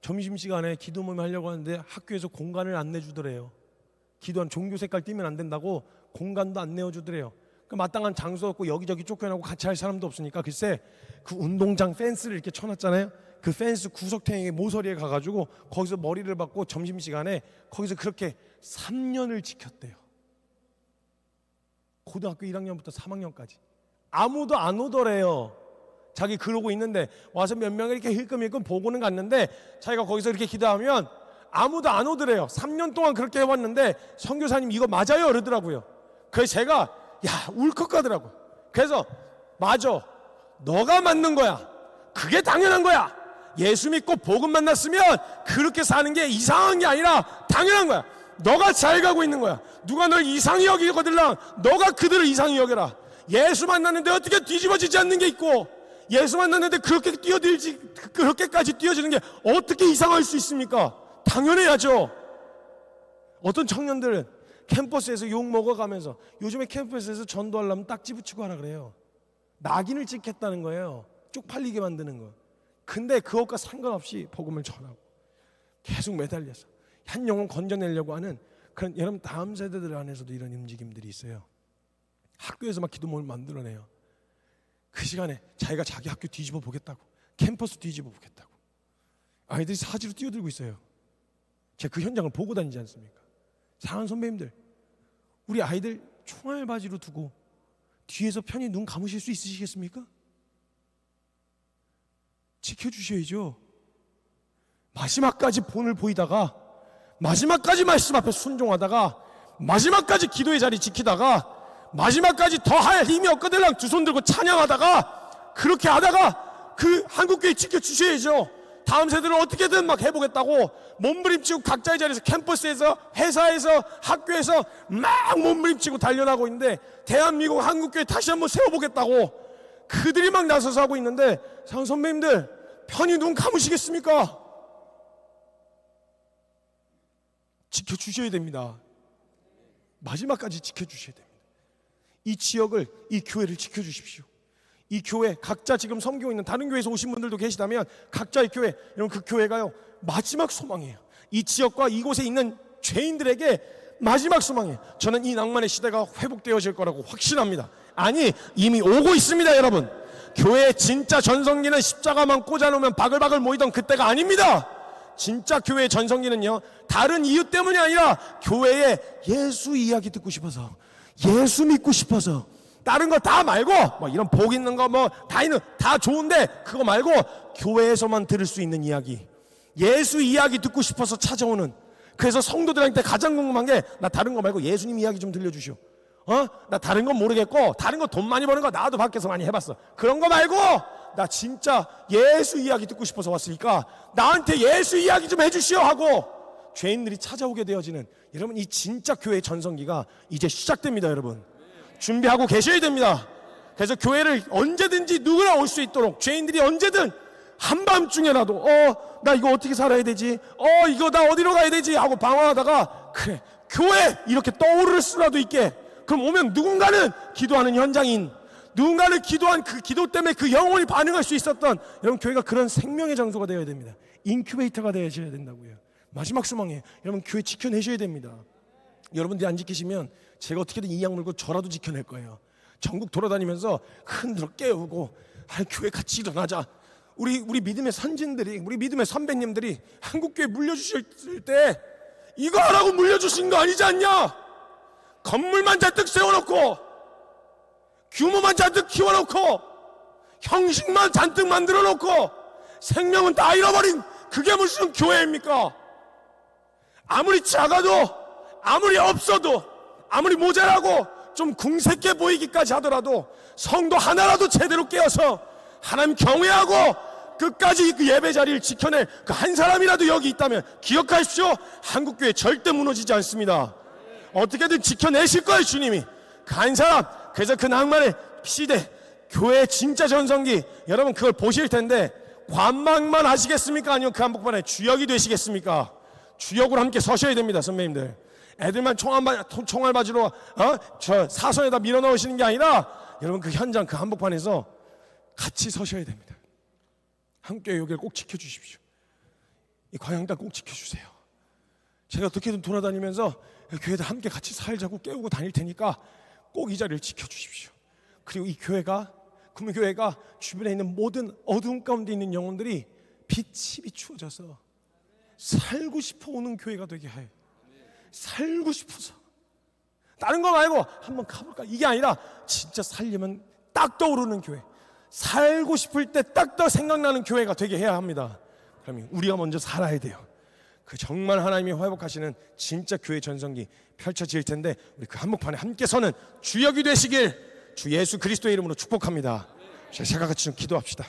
점심시간에 기도 모임 하려고 하는데 학교에서 공간을 안 내주더래요. 기도한 종교 색깔 띄면 안 된다고 공간도 안 내어주더래요. 그 마땅한 장소 없고 여기저기 쫓겨나고 같이 할 사람도 없으니까 글쎄 그 운동장 펜스를 이렇게 쳐놨잖아요. 그 펜스 구석탱이 모서리에 가가지고 거기서 머리를 박고 점심시간에 거기서 그렇게 3년을 지켰대요. 고등학교 1학년부터 3학년까지 아무도 안 오더래요. 자기 그러고 있는데 와서 몇 명이 이렇게 힐끔힐끔 보고는 갔는데 자기가 거기서 이렇게 기도하면 아무도 안 오더래요. 3년 동안 그렇게 해왔는데 선교사님 이거 맞아요? 그러더라고요. 그래서 제가 울컥하더라고요. 그래서 맞아, 너가 맞는 거야. 그게 당연한 거야. 예수 믿고 복음 만났으면 그렇게 사는 게 이상한 게 아니라 당연한 거야. 너가 잘 가고 있는 거야. 누가 널 이상히 여기거들랑 너가 그들을 이상히 여겨라. 예수 만났는데 어떻게 뒤집어지지 않는 게 있고, 예수 만났는데 그렇게까지 뛰어지는 게 어떻게 이상할 수 있습니까? 당연해야죠. 어떤 청년들은 캠퍼스에서 욕 먹어가면서, 요즘에 캠퍼스에서 전도하려면 딱지 붙이고 하라 그래요. 낙인을 찍겠다는 거예요. 쪽팔리게 만드는 거. 근데 그것과 상관없이 복음을 전하고 계속 매달려서 한 영혼 건져내려고 하는 그런, 여러분 다음 세대들 안에서도 이런 움직임들이 있어요. 학교에서 막 기도 모임을 만들어내요. 그 시간에 자기가 자기 학교 뒤집어 보겠다고, 캠퍼스 뒤집어 보겠다고 아이들이 사지로 뛰어들고 있어요. 제가 그 현장을 보고 다니지 않습니까? 사랑하는 선배님들, 우리 아이들 총알바지로 두고 뒤에서 편히 눈 감으실 수 있으시겠습니까? 지켜주셔야죠. 마지막까지 본을 보이다가, 마지막까지 말씀 앞에 순종하다가 마지막까지 기도의 자리 지키다가 마지막까지 더 할 힘이 없거들랑 두 손 들고 찬양하다가 그렇게 하다가 그 한국교회 지켜주셔야죠. 다음 세대를 어떻게든 막 해보겠다고 몸부림치고 각자의 자리에서 캠퍼스에서 회사에서 학교에서 막 몸부림치고 달려나고 있는데 대한민국 한국교회 다시 한번 세워보겠다고 그들이 막 나서서 하고 있는데 사랑 선배님들 편히 눈 감으시겠습니까? 지켜주셔야 됩니다. 마지막까지 지켜주셔야 됩니다. 이 지역을, 이 교회를 지켜주십시오. 이 교회 각자 지금 섬기고 있는 다른 교회에서 오신 분들도 계시다면 각자의 교회, 여러분 그 교회가요 마지막 소망이에요. 이 지역과 이곳에 있는 죄인들에게 마지막 소망이에요. 저는 이 낭만의 시대가 회복되어질 거라고 확신합니다. 아니 이미 오고 있습니다. 여러분 교회의 진짜 전성기는 십자가만 꽂아놓으면 바글바글 모이던 그때가 아닙니다. 진짜 교회의 전성기는요 다른 이유 때문이 아니라 교회에 예수 이야기 듣고 싶어서, 예수 믿고 싶어서, 다른 거 다 말고 뭐 이런 복 있는 거 뭐 다 좋은데 그거 말고 교회에서만 들을 수 있는 이야기, 예수 이야기 듣고 싶어서 찾아오는. 그래서 성도들한테 가장 궁금한 게 나 다른 거 말고 예수님 이야기 좀 들려주시오. 나 다른 건 모르겠고 다른 거 돈 많이 버는 거 나도 밖에서 많이 해봤어. 그런 거 말고 나 진짜 예수 이야기 듣고 싶어서 왔으니까 나한테 예수 이야기 좀 해주시오 하고 죄인들이 찾아오게 되어지는, 여러분 이 진짜 교회의 전성기가 이제 시작됩니다. 여러분 준비하고 계셔야 됩니다. 그래서 교회를 언제든지 누구나 올 수 있도록 죄인들이 언제든 한밤중에라도 나 이거 어떻게 살아야 되지, 이거 나 어디로 가야 되지 하고 방황하다가 그래 교회 이렇게 떠오를 수라도 있게, 그럼 오면 누군가는 기도하는 현장인, 누군가는 기도한 그 기도 때문에 그 영혼이 반응할 수 있었던, 여러분 교회가 그런 생명의 장소가 되어야 됩니다. 인큐베이터가 되어야 된다고요. 마지막 소망이에요. 여러분 교회 지켜내셔야 됩니다. 여러분들이 안 지키시면 제가 어떻게든 이 약 물고 저라도 지켜낼 거예요. 전국 돌아다니면서 흔들어 깨우고 교회 같이 일어나자. 우리 믿음의 선진들이, 우리 믿음의 선배님들이 한국교회 물려주실 때 이거 하라고 물려주신 거 아니지 않냐? 건물만 잔뜩 세워놓고 규모만 잔뜩 키워놓고 형식만 잔뜩 만들어놓고 생명은 다 잃어버린 그게 무슨 교회입니까? 아무리 작아도, 아무리 없어도, 아무리 모자라고 좀 궁색해 보이기까지 하더라도 성도 하나라도 제대로 깨어서 하나님 경외하고 끝까지 그 예배 자리를 지켜낼 그 한 사람이라도 여기 있다면 기억하십시오. 한국교회 절대 무너지지 않습니다. 어떻게든 지켜내실 거예요, 주님이. 그 한 사람. 그래서 그 낭만의 시대, 교회의 진짜 전성기, 여러분 그걸 보실 텐데 관망만 하시겠습니까? 아니면 그 한복판에 주역이 되시겠습니까? 주역으로 함께 서셔야 됩니다, 선배님들. 애들만 총알 바지로 저 사선에다 밀어 넣으시는 게 아니라 여러분 그 현장, 그 한복판에서 같이 서셔야 됩니다. 함께 여기를 꼭 지켜주십시오. 이 광양 땅 꼭 지켜주세요. 제가 어떻게든 돌아다니면서 교회들 함께 같이 살자고 깨우고 다닐 테니까 꼭 이 자리를 지켜주십시오. 그리고 이 교회가, 금요교회가 주변에 있는 모든 어두운 가운데 있는 영혼들이 빛이 비추어져서 살고 싶어 오는 교회가 되게 해요. 살고 싶어서, 다른 거 말고 한번 가볼까 이게 아니라 진짜 살려면 딱 떠오르는 교회, 살고 싶을 때 딱 더 생각나는 교회가 되게 해야 합니다. 그러면 우리가 먼저 살아야 돼요. 그 정말 하나님이 회복하시는 진짜 교회 전성기 펼쳐질 텐데 우리 그 한복판에 함께 서는 주역이 되시길 주 예수 그리스도의 이름으로 축복합니다. 제가 같이 좀 기도합시다.